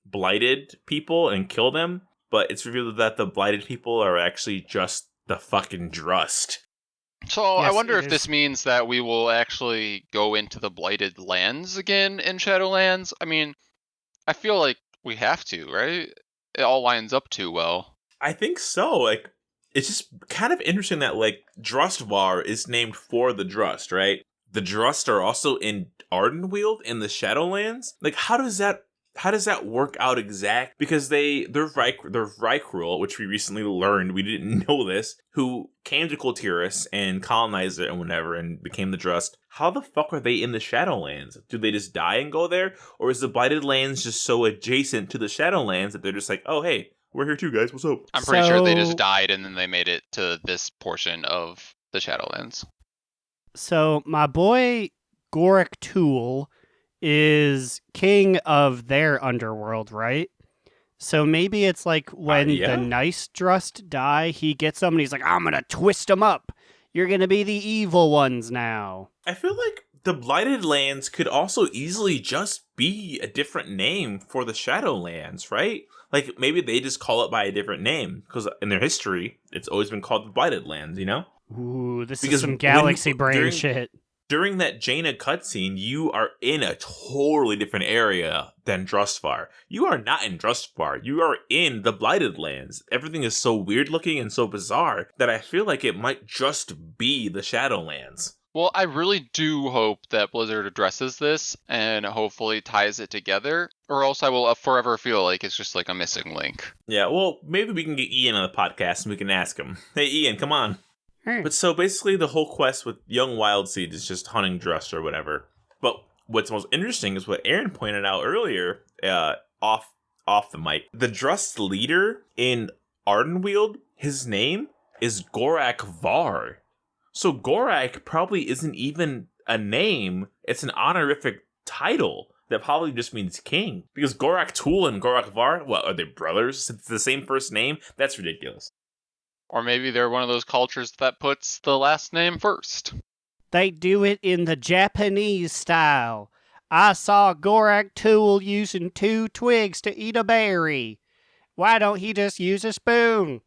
blighted people and kill them. But it's revealed that the blighted people are actually just the fucking Drust. So, Yes, I wonder it if is. this means that we will actually go into the Blighted Lands again in Shadowlands. I mean, I feel like we have to, right? It all lines up too well. I think so. Like, it's just kind of interesting that, like, Drustvar is named for the Drust, right? The Drust are also in Ardenweald in the Shadowlands. Like, how does that work out exact? Because they're Vrykruel, which we recently learned, we didn't know this, who came to Kultiris and colonized it and whatever and became the Drust. How the fuck are they in the Shadowlands? Do they just die and go there? Or is the Blighted Lands just so adjacent to the Shadowlands that they're just like, oh hey, we're here too, guys, what's up? I'm pretty sure they So- just died and then they made it to this portion of the Shadowlands. So my boy Gorik Tool is king of their underworld, right? So maybe it's like when yeah. the nice Drust die, he gets them and he's like, I'm gonna twist them up. You're gonna be the evil ones now. I feel like the Blighted Lands could also easily just be a different name for the Shadowlands, right? Like, maybe they just call it by a different name, because in their history, it's always been called the Blighted Lands, you know? Ooh, this Because is some when- galaxy brain during- shit. During that Jaina cutscene, you are in a totally different area than Drustvar. You are not in Drustvar. You are in the Blighted Lands. Everything is so weird looking and so bizarre that I feel like it might just be the Shadowlands. Well, I really do hope that Blizzard addresses this and hopefully ties it together, or else I will forever feel like it's just like a missing link. Yeah, well, maybe we can get Ian on the podcast and we can ask him. Hey, Ian, come on. Hey. But so basically the whole quest with Young Wild Seed is just hunting Drust or whatever. But what's most interesting is what Aaron pointed out earlier, off the mic. The Drust leader in Ardenweald, his name is Gorak Var. So Gorak probably isn't even a name, it's an honorific title that probably just means king. Because Gorak Tool and Gorak Var, what, are they brothers? It's the same first name? That's ridiculous. Or maybe they're one of those cultures that puts the last name first. They do it in the Japanese style. I saw Gorak Tool using 2 twigs to eat a berry. Why don't he just use a spoon?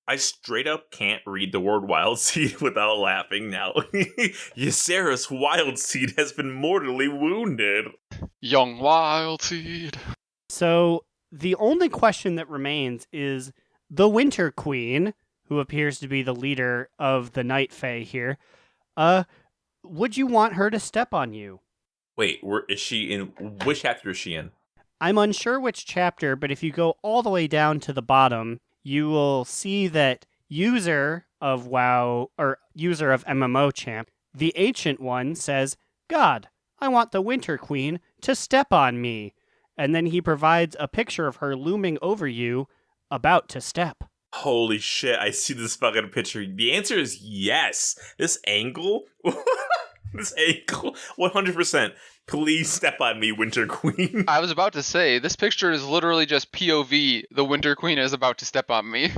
I straight up can't read the word Wild Seed without laughing now. Ysera's Wild Seed has been mortally wounded. Young Wild Seed. So the only question that remains is the Winter Queen, who appears to be the leader of the Night Fae here, would you want her to step on you? Wait, is she in? Which chapter is she in? I'm unsure which chapter, but if you go all the way down to the bottom, you will see that user of WoW, or user of MMO champ, the Ancient One says, God, I want the Winter Queen to step on me. And then he provides a picture of her looming over you, about to step. Holy shit, I see this fucking picture. The answer is yes. This angle, 100%. Please step on me, Winter Queen. I was about to say, this picture is literally just POV. The Winter Queen is about to step on me.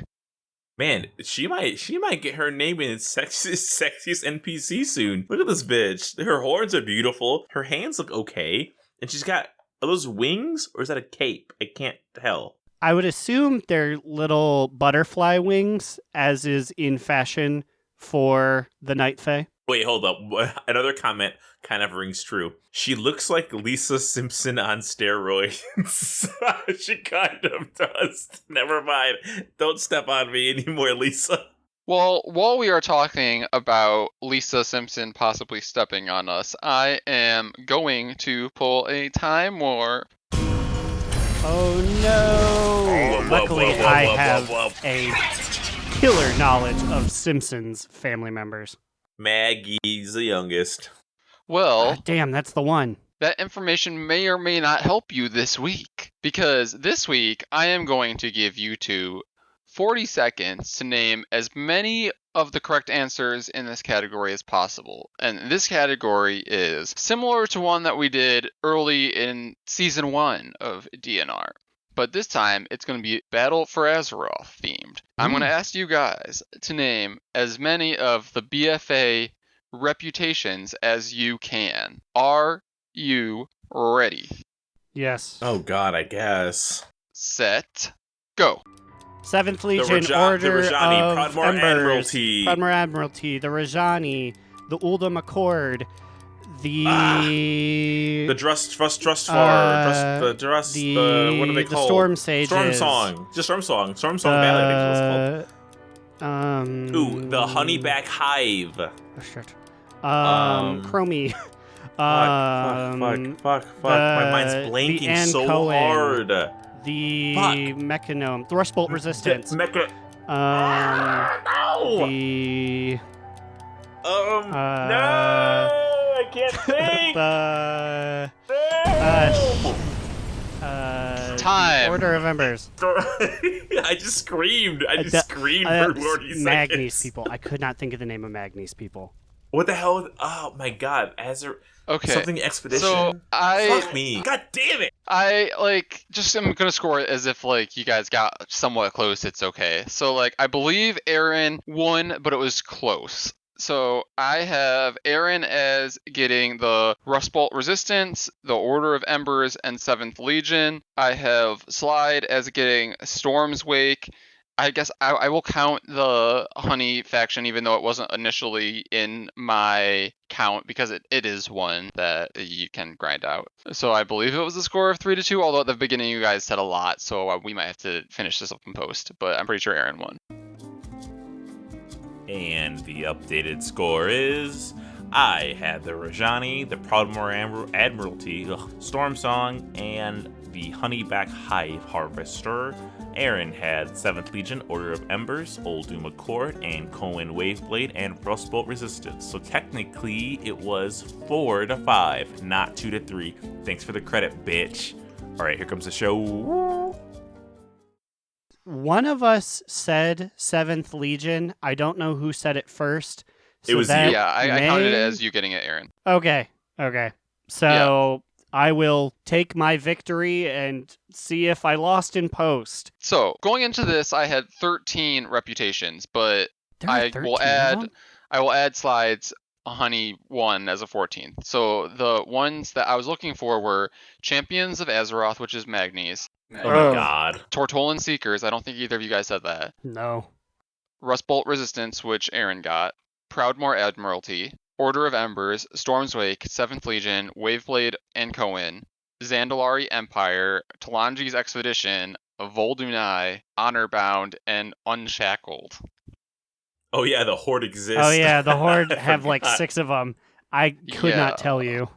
Man, she might get her name in sexiest NPC soon. Look at this bitch. Her horns are beautiful. Her hands look okay. And she's got, are those wings or is that a cape? I can't tell. I would assume they're little butterfly wings, as is in fashion for the Night Fae. Wait, hold up. Another comment kind of rings true. She looks like Lisa Simpson on steroids. She kind of does. Never mind. Don't step on me anymore, Lisa. Well, while we are talking about Lisa Simpson possibly stepping on us, I am going to pull a time warp. Oh no! Luckily, I have a killer knowledge of Simpsons family members. Maggie's the youngest. Well, Damn, that's the one. that information may or may not help you this week, because this week I am going to give you two 40 seconds to name as many of the correct answers in this category as possible. And this category is similar to one that we did early in Season 1 of DNR. But this time, it's going to be Battle for Azeroth themed. I'm going to ask you guys to name as many of the BFA reputations as you can. Are you ready? Yes. Oh god, I guess. Set, go. 7th Legion, the Order Rajani, of Prodmore Embers, Admiralty. Prodmore Admiralty, the Rajani, the Uldum Accord, the The Trustfar, what are they the called? Storm Sages, Storm Song. Just Storm Song Valley, I think it's called. Ooh, the Honeyback Hive. Oh shit. Chromie. Fuck. My mind's blanking so hard. The Fuck. Mechanome, Thrustbolt Resistance. No! No! I can't think! Time. Order of Embers. I just screamed. For 40 seconds. Magnes people. I could not think of the name of Magnes people. What the hell? Oh my god. Okay. Something Expedition? So Fuck me. God damn it. I'm gonna score it as if you guys got somewhat close. It's okay. So I believe Aaron won, but it was close. So I have Aaron as getting the Rustbolt Resistance, the Order of Embers, and 7th Legion. I have Slide as getting Storm's Wake. I guess I will count the Honey faction, even though it wasn't initially in my count, because it is one that you can grind out. So I believe it was a score of 3-2, although at the beginning you guys said a lot, so we might have to finish this up in post, but I'm pretty sure Aaron won. And the updated score is... I had the Rajani, the Proudmoore Admiralty, Storm Song, and the Honeyback Hive Harvester. Aaron had 7th Legion, Order of Embers, Old Doom Accord, and Cohen Waveblade, and Frostbolt Resistance. So technically, it was 4-5, not 2-3. Thanks for the credit, bitch. All right, here comes the show. One of us said 7th Legion. I don't know who said it first. It was you. Yeah, I counted it as you getting it, Aaron. Okay. So I will take my victory and see if I lost in post. So going into this, I had 13 reputations, but There are I 13 will of add them? Slides Honey 1 as a 14th. So the ones that I was looking for were Champions of Azeroth, which is Magnes. Oh my god. Tortolan Seekers, I don't think either of you guys said that. No. Rustbolt Resistance, which Aaron got. Proudmoore Admiralty. Order of Embers, Storm's Wake, 7th Legion, Waveblade and Cohen. Zandalari Empire, Talanji's Expedition, Voldunai, Honorbound, and Unshackled. Oh yeah, the Horde exists. Oh yeah, the Horde I have like forgot. 6 of them. I could not tell you.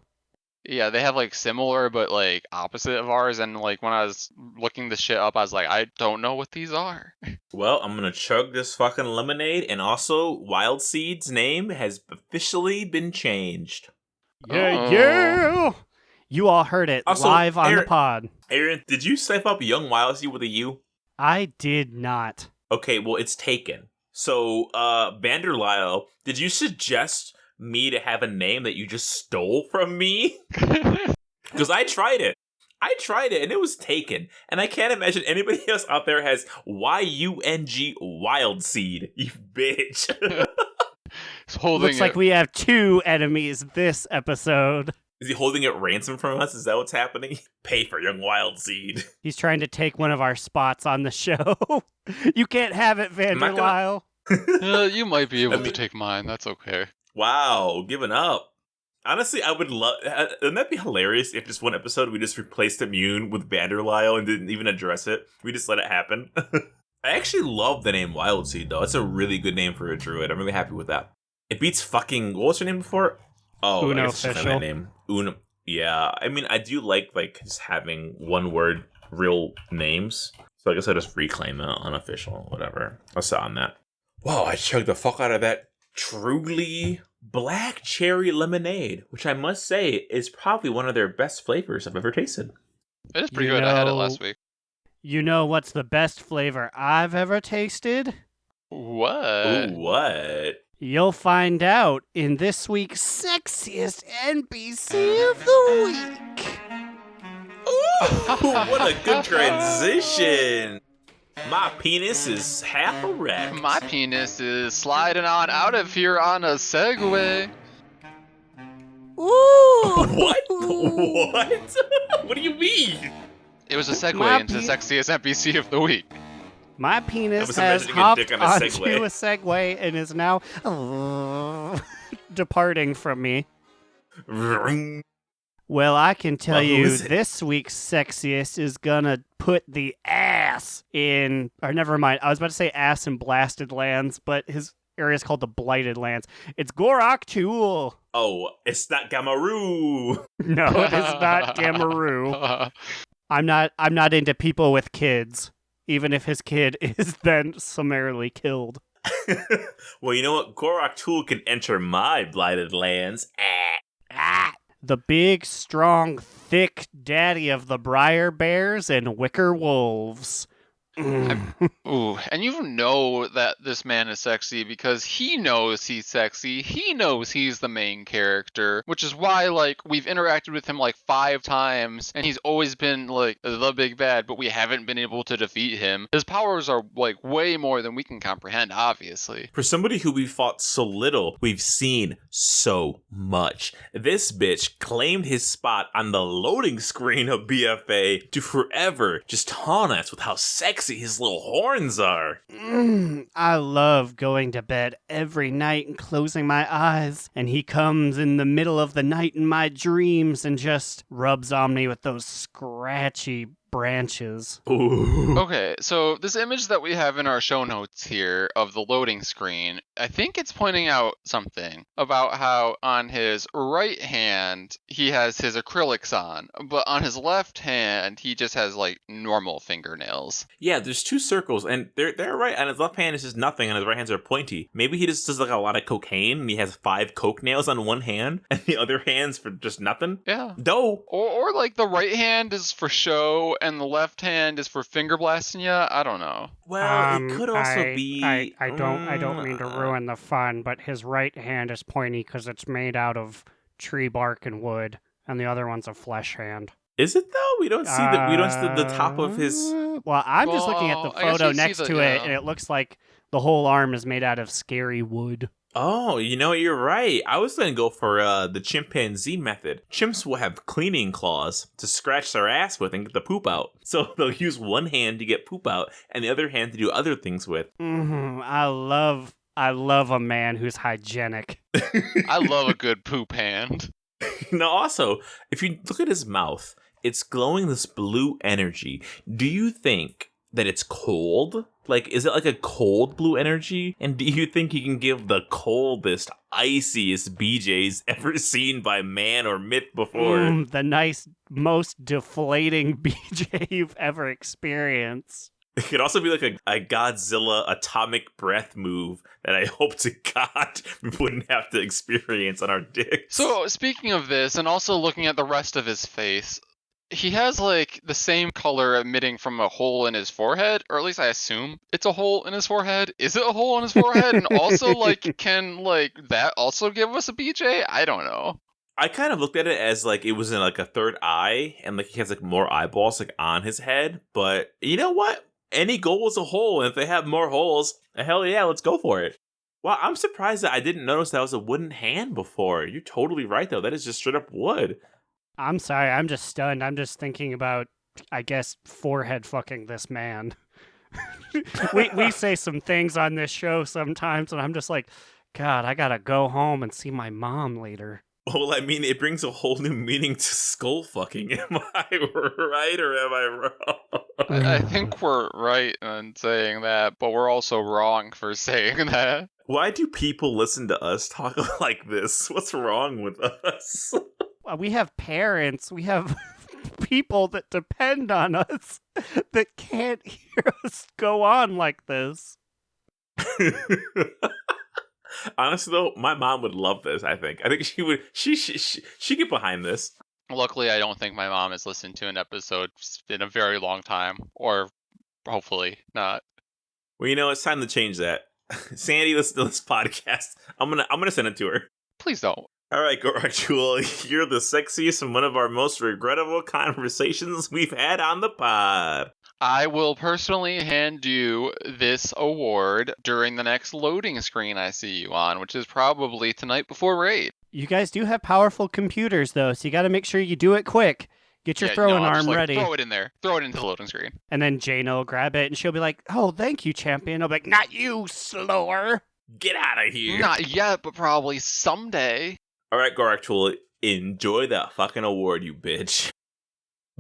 Yeah, they have like similar but like opposite of ours, and like when I was looking this shit up, I was like, I don't know what these are. Well, I'm gonna chug this fucking lemonade, and also Wild Seed's name has officially been changed. Yeah. You all heard it Also, live on the Aaron- pod. Aaron, did you sniff up Young Wild Seed with a U? I did not. Okay, well, it's taken. So, Vanderlyle, did you suggest me to have a name that you just stole from me? Because I tried it. And it was taken. And I can't imagine anybody else out there has YUNG Wild Seed. You bitch. It's holding Looks like we have 2 enemies this episode. Is he holding it ransom from us? Is that what's happening? Pay for Young Wild Seed. He's trying to take one of our spots on the show. You can't have it, Vanderlyle. You might be able to take mine. That's okay. Wow, giving up. Honestly, I would love... Wouldn't that be hilarious if just one episode we just replaced Immune with Vanderlyle and didn't even address it? We just let it happen. I actually love the name Wild Seed, though. It's a really good name for a druid. I'm really happy with that. It beats fucking... What was her name before? Oh, Uno I guess it's just Official. that name. Uno. Yeah, I mean, I do like just having one word real names. So I guess I'll just reclaim it, unofficial, whatever. I'll sit on that. Whoa, I chugged the fuck out of that truly black cherry lemonade, which I must say is probably one of their best flavors I've ever tasted. It is pretty You good. I had it know- last week. You know what's the best flavor I've ever tasted? What? Ooh, what? You'll find out in this week's Sexiest NPC of the Week. Ooh, what a good transition. My penis is half erect. My penis is sliding on out of here on a Segway. Ooh! What? What? What do you mean? It was a segue My into pe- Sexiest NPC of the Week. My I penis was has imagining a hopped dick on a onto Segway. a Segway and is now departing from me. Well, I can tell Well, who you is it? this week's Sexiest is gonna put the ass in... Or never mind, I was about to say ass in Blasted Lands, but his area is called the Blighted Lands. It's Gorak Tool. Oh, it's not Gamaru. No, it is not Gamaru. I'm not into people with kids, even if his kid is then summarily killed. Well, you know what? Gorak Tool can enter my blighted lands. The big, strong, thick daddy of the Briar Bears and Wicker Wolves. Ooh, and you know that this man is sexy because he knows he's sexy. He knows he's the main character, which is why, like, we've interacted with him like 5 times, and he's always been like the big bad, but we haven't been able to defeat him. His powers are like way more than we can comprehend, obviously. For somebody who we fought so little, we've seen so much. This bitch claimed his spot on the loading screen of BFA to forever just taunt us with how sexy his little horns are. I love going to bed every night and closing my eyes, and he comes in the middle of the night in my dreams and just rubs on me with those scratchy branches. Ooh. Okay, so this image that we have in our show notes here of the loading screen, I think it's pointing out something about how on his right hand he has his acrylics on, but on his left hand he just has like normal fingernails. Yeah, there's 2 circles, and they're right. On his left hand is just nothing, and his right hands are pointy. Maybe he just does like a lot of cocaine, and he has 5 coke nails on one hand, and the other hand's for just nothing. Yeah. Dough. Or like the right hand is for show and the left hand is for finger blasting ya. I don't know. Well, it could also be. I don't mean to ruin the fun, but his right hand is pointy because it's made out of tree bark and wood, and the other one's a flesh hand. Is it though? We don't see the the top of his. Well, I'm just looking at the Well, I guess photo you see next the- to yeah. it, and it looks like the whole arm is made out of scary wood. Oh, you know, you're right. I was gonna go for the chimpanzee method. Chimps will have cleaning claws to scratch their ass with and get the poop out. So they'll use one hand to get poop out, and the other hand to do other things with. I love a man who's hygienic. I love a good poop hand. Now, also, if you look at his mouth, it's glowing this blue energy. Do you think that it's cold? Like, is it like a cold blue energy? And do you think you can give the coldest, iciest BJs ever seen by man or myth before? The nice, most deflating BJ you've ever experienced. It could also be like a Godzilla atomic breath move that I hope to God we wouldn't have to experience on our dicks. So, speaking of this, and also looking at the rest of his face, he has, like, the same color emitting from a hole in his forehead, or at least I assume it's a hole in his forehead. Is it a hole in his forehead? And also, like, can, like, that also give us a BJ? I don't know. I kind of looked at it as like it was in like a third eye, and like he has like more eyeballs like on his head. But you know what? Any goal is a hole, and if they have more holes, hell yeah, let's go for it. Wow, I'm surprised that I didn't notice that was a wooden hand before. You're totally right, though. That is just straight up wood. I'm sorry, I'm just stunned. I'm just thinking about, I guess, forehead fucking this man. we say some things on this show sometimes, and I'm just like, God, I gotta go home and see my mom later. Well, I mean, it brings a whole new meaning to skull fucking. Am I right or am I wrong? I think we're right in saying that, but we're also wrong for saying that. Why do people listen to us talk like this? What's wrong with us? We have parents, we have people that depend on us that can't hear us go on like this. Honestly, though, my mom would love this. I think she would. She get behind this. Luckily, I don't think my mom has listened to an episode in a very long time, or hopefully not. Well, you know, it's time to change that. Sandy, listen to this podcast. I'm gonna send it to her. Please don't. All right, Gorakjul, you're the sexiest and one of our most regrettable conversations we've had on the pod. I will personally hand you this award during the next loading screen I see you on, which is probably tonight before raid. You guys do have powerful computers, though, so you got to make sure you do it quick. Get your throwing arm ready. Throw it in there. Throw it into the loading screen. And then Jaina will grab it, and she'll be like, "Oh, thank you, champion." I'll be like, "Not you, slower." Get out of here. Not yet, but probably someday. All right, Gorakjul, enjoy that fucking award, you bitch.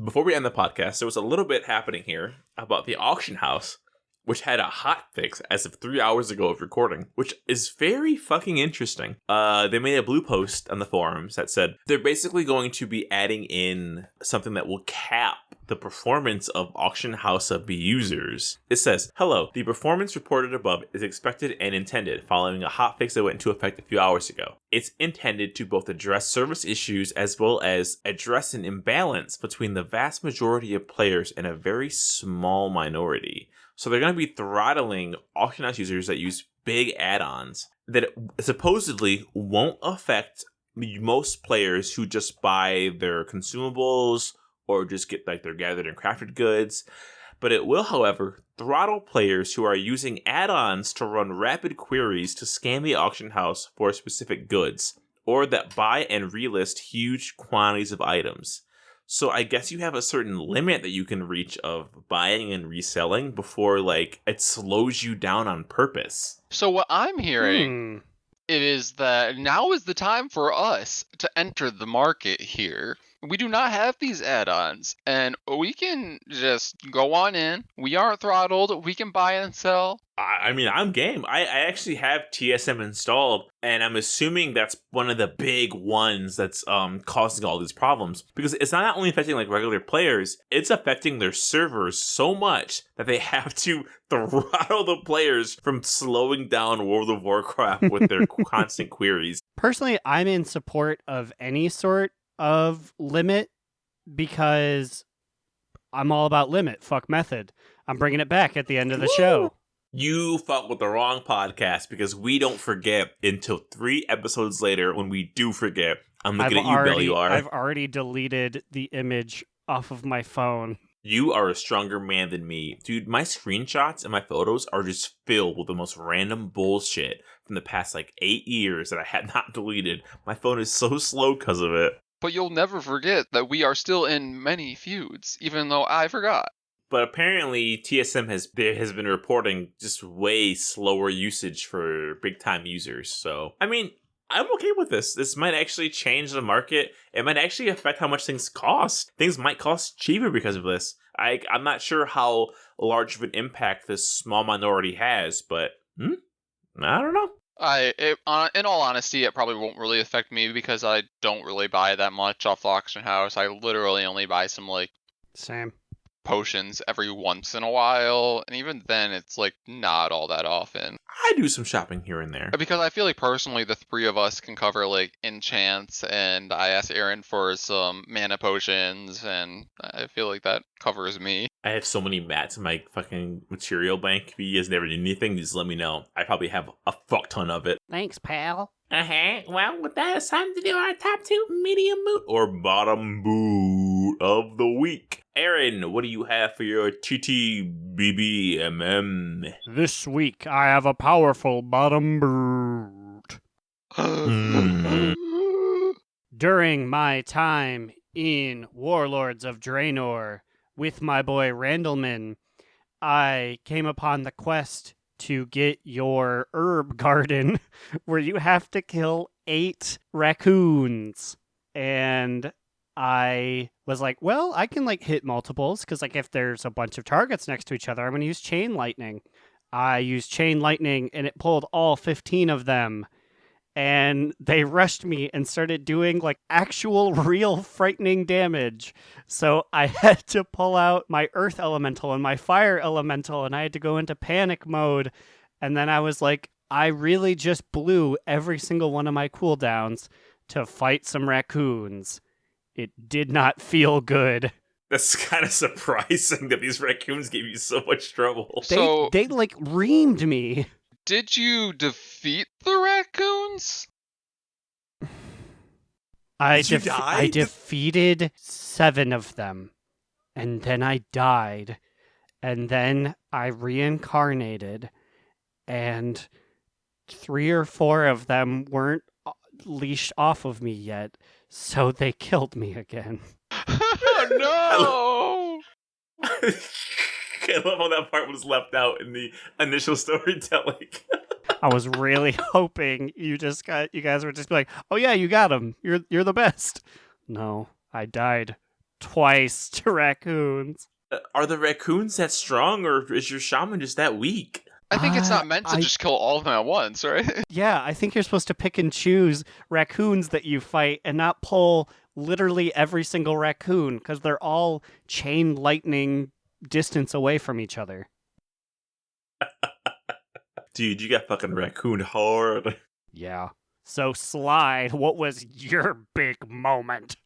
Before we end the podcast, there was a little bit happening here about the auction house, which had a hot fix as of 3 hours ago of recording, which is very fucking interesting. They made a blue post on the forums that said they're basically going to be adding in something that will cap the performance of auction house abusers. It says, "Hello, the performance reported above is expected and intended following a hotfix that went into effect a few hours ago. It's intended to both address service issues as well as address an imbalance between the vast majority of players and a very small minority." So they're going to be throttling auction house users that use big add-ons that supposedly won't affect most players who just buy their consumables or just get like their gathered and crafted goods. But it will, however, throttle players who are using add-ons to run rapid queries to scan the auction house for specific goods, or that buy and relist huge quantities of items. So I guess you have a certain limit that you can reach of buying and reselling before like it slows you down on purpose. So what I'm hearing it is that now is the time for us to enter the market here. We do not have these add-ons, and we can just go on in. We aren't throttled. We can buy and sell. I mean, I'm game. I actually have TSM installed, and I'm assuming that's one of the big ones that's causing all these problems. Because it's not only affecting like regular players, it's affecting their servers so much that they have to throttle the players from slowing down World of Warcraft with their constant queries. Personally, I'm in support of any sort of limit because I'm all about limit. Fuck method. I'm bringing it back at the end of the show. You fuck with the wrong podcast because we don't forget until 3 episodes later when we do forget. I'm looking at you, Belluar. I've already deleted the image off of my phone. You are a stronger man than me. Dude, my screenshots and my photos are just filled with the most random bullshit from the past like 8 years that I had not deleted. My phone is so slow because of it. But you'll never forget that we are still in many feuds, even though I forgot. But apparently TSM has been reporting just way slower usage for big time users. So, I mean, I'm okay with this. This might actually change the market. It might actually affect how much things cost. Things might cost cheaper because of this. I'm not sure how large of an impact this small minority has, but I don't know. In all honesty, it probably won't really affect me because I don't really buy that much off the auction house. I literally only buy some like Same. potions every once in a while, and even then, it's like not all that often. I do some shopping here and there. Because I feel like personally, the three of us can cover like enchants, and I asked Aaron for some mana potions, and I feel like that covers me. I have so many mats in my fucking material bank. If you guys never need anything, just let me know. I probably have a fuck ton of it. Thanks, pal. Well, with that, it's time to do our top 2 medium boot or bottom boot of the week. Aaron, what do you have for your TTBBMM? This week I have a powerful bottom boot. During my time in Warlords of Draenor with my boy Randleman, I came upon the quest to get your herb garden where you have to kill 8 raccoons. And I was like, well, I can like hit multiples because like if there's a bunch of targets next to each other, I'm going to use chain lightning. I used chain lightning and it pulled all 15 of them. And they rushed me and started doing like actual real frightening damage. So I had to pull out my earth elemental and my fire elemental, and I had to go into panic mode. And then I was like, I really just blew every single one of my cooldowns to fight some raccoons. It did not feel good. That's kind of surprising that these raccoons gave you so much trouble. They like reamed me. Did you defeat the raccoons? I defeated 7 of them, and then I died, and then I reincarnated, and 3 or 4 of them weren't leashed off of me yet, so they killed me again. Oh no! I love how that part was left out in the initial storytelling. I was really hoping you guys would just be like, "Oh yeah, you got him. You're the best." No, I died twice to raccoons. Are the raccoons that strong, or is your shaman just that weak? I think it's not meant to just kill all of them at once, right? Yeah, I think you're supposed to pick and choose raccoons that you fight and not pull literally every single raccoon because they're all chain lightning distance away from each other. Dude, you got fucking raccoon hard. Yeah. So, Slide, what was your big moment?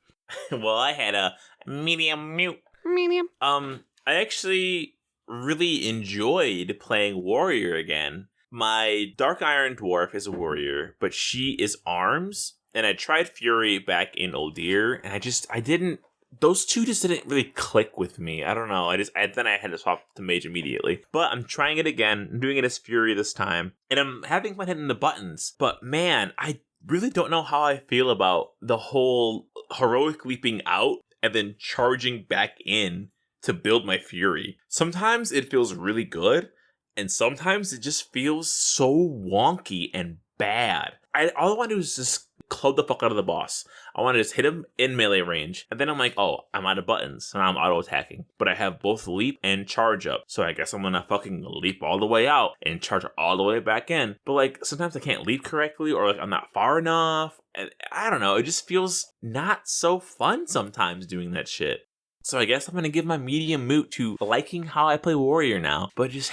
Well, I had a medium mute. Medium. I actually really enjoyed playing warrior again. My Dark Iron Dwarf is a warrior, but she is arms. And I tried Fury back in Uldir, and I didn't. Those two just didn't really click with me. I don't know. Then I had to swap to Mage immediately. But I'm trying it again. I'm doing it as Fury this time. And I'm having fun hitting the buttons. But man, I really don't know how I feel about the whole heroic leaping out and then charging back in to build my Fury. Sometimes it feels really good. And sometimes it just feels so wonky and bad. All I want to do is just club the fuck out of the boss. I want to just hit him in melee range. And then I'm like, oh, I'm out of buttons. So now I'm auto-attacking. But I have both leap and charge up. So I guess I'm going to fucking leap all the way out and charge all the way back in. But like, sometimes I can't leap correctly or like I'm not far enough. And I don't know. It just feels not so fun sometimes doing that shit. So I guess I'm going to give my medium moot to liking how I play warrior now. But just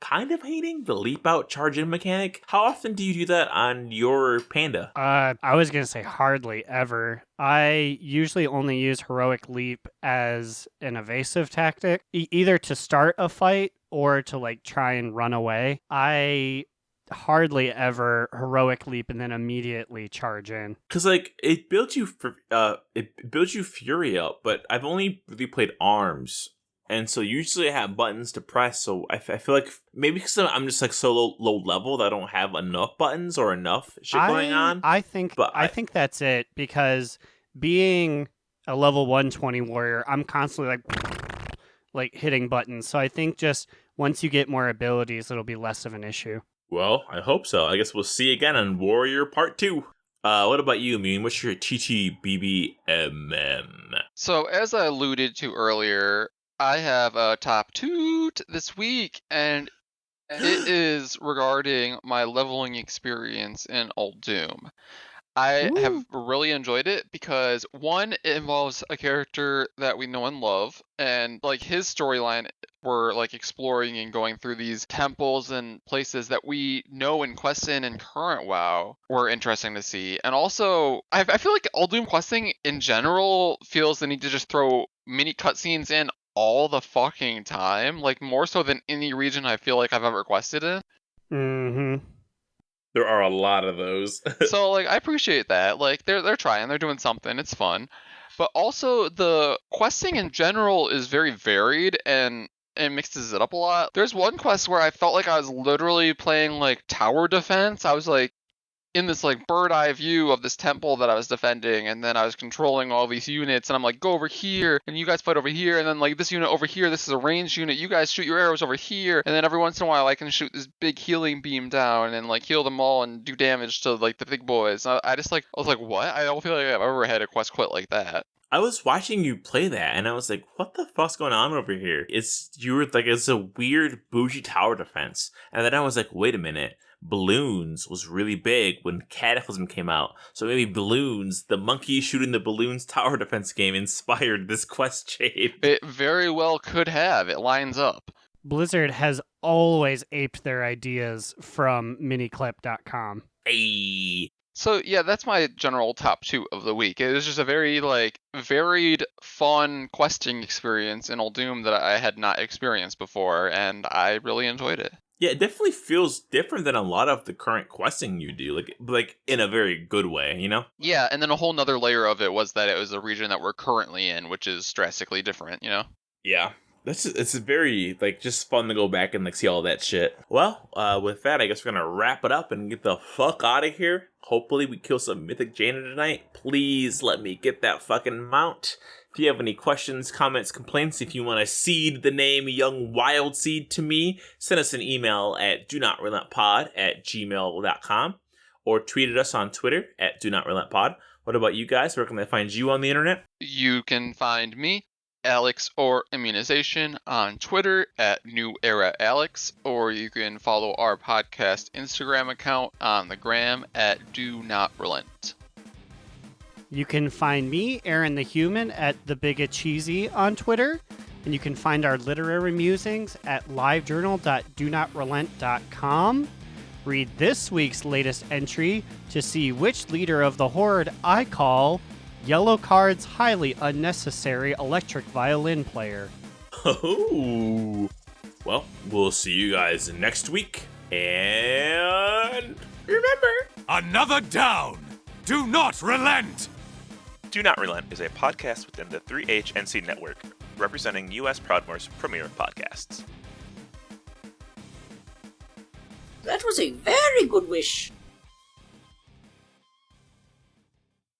kind of hating the leap out charge in mechanic. How often do you do that on your panda? I was going to say hardly ever. I usually only use heroic leap as an evasive tactic, either to start a fight or to like try and run away. I hardly ever heroic leap and then immediately charge in. Cause like it builds you fury up, but I've only really played arms. And so usually I have buttons to press, so I feel like maybe because I'm just like so low level that I don't have enough buttons or enough shit going on. I think that's it, because being a level 120 warrior, I'm constantly like hitting buttons. So I think just once you get more abilities, it'll be less of an issue. Well, I hope so. I guess we'll see again on Warrior Part 2. What about you, Mean? What's your TTBBMM? So as I alluded to earlier, I have a top toot this week, and it is regarding my leveling experience in Old Doom. I have Ooh. really enjoyed it because one, it involves a character that we know and love, and like his storyline, we're like exploring and going through these temples and places that we know in questing and current WoW were interesting to see. And also, I feel like Old Doom questing in general feels the need to just throw mini cutscenes in all the fucking time, like more so than any region I feel like I've ever quested in. Mm-hmm. There are a lot of those. So like I appreciate that. Like they're trying, they're doing something. It's fun. But also the questing in general is very varied and mixes it up a lot. There's one quest where I felt like I was literally playing like tower defense. I was like in this like bird eye view of this temple that I was defending, and then I was controlling all these units, and I'm like, go over here, and you guys fight over here, and then like this unit over here, this is a ranged unit, you guys shoot your arrows over here, and then every once in a while I can shoot this big healing beam down and like heal them all and do damage to like the big boys. I just like, I was like, what? I don't feel like I've ever had a quest quit like that. I was watching you play that, and I was like, what the fuck's going on over here? It's a weird bougie tower defense. And then I was like, wait a minute. Balloons was really big when Cataclysm came out. So maybe balloons, the monkey shooting the balloons tower defense game inspired this quest chain. It very well could have. It lines up. Blizzard has always aped their ideas from miniclip.com. Hey. So yeah, that's my general top two of the week. It was just a very like varied, fun questing experience in Old Doom that I had not experienced before, and I really enjoyed it. Yeah, it definitely feels different than a lot of the current questing you do, like in a very good way, you know? Yeah, and then a whole nother layer of it was that it was a region that we're currently in, which is drastically different, you know? Yeah. It's very, like, just fun to go back and, like, see all that shit. Well, with that, I guess we're gonna wrap it up and get the fuck out of here. Hopefully we kill some Mythic Jaina tonight. Please let me get that fucking mount. If you have any questions, comments, complaints, if you want to seed the name Young Wild Seed to me, send us an email at donotRelentPod@gmail.com or tweet at us on Twitter at DoNotRelentPod. What about you guys? Where can they find you on the internet? You can find me, Alex or Immunization, on Twitter at New Era Alex, or you can follow our podcast Instagram account on the gram at Do Not Relent. You can find me, Aaron the Human, at The Bigot Cheesy on Twitter. And you can find our literary musings at livejournal.donotrelent.com. Read this week's latest entry to see which leader of the Horde I call Yellow Card's highly unnecessary electric violin player. Oh, well, we'll see you guys next week. And remember, Another down! Do not relent! Do Not Relent is a podcast within the 3HNC network, representing U.S. Proudmoore's premier podcasts. That was a very good wish.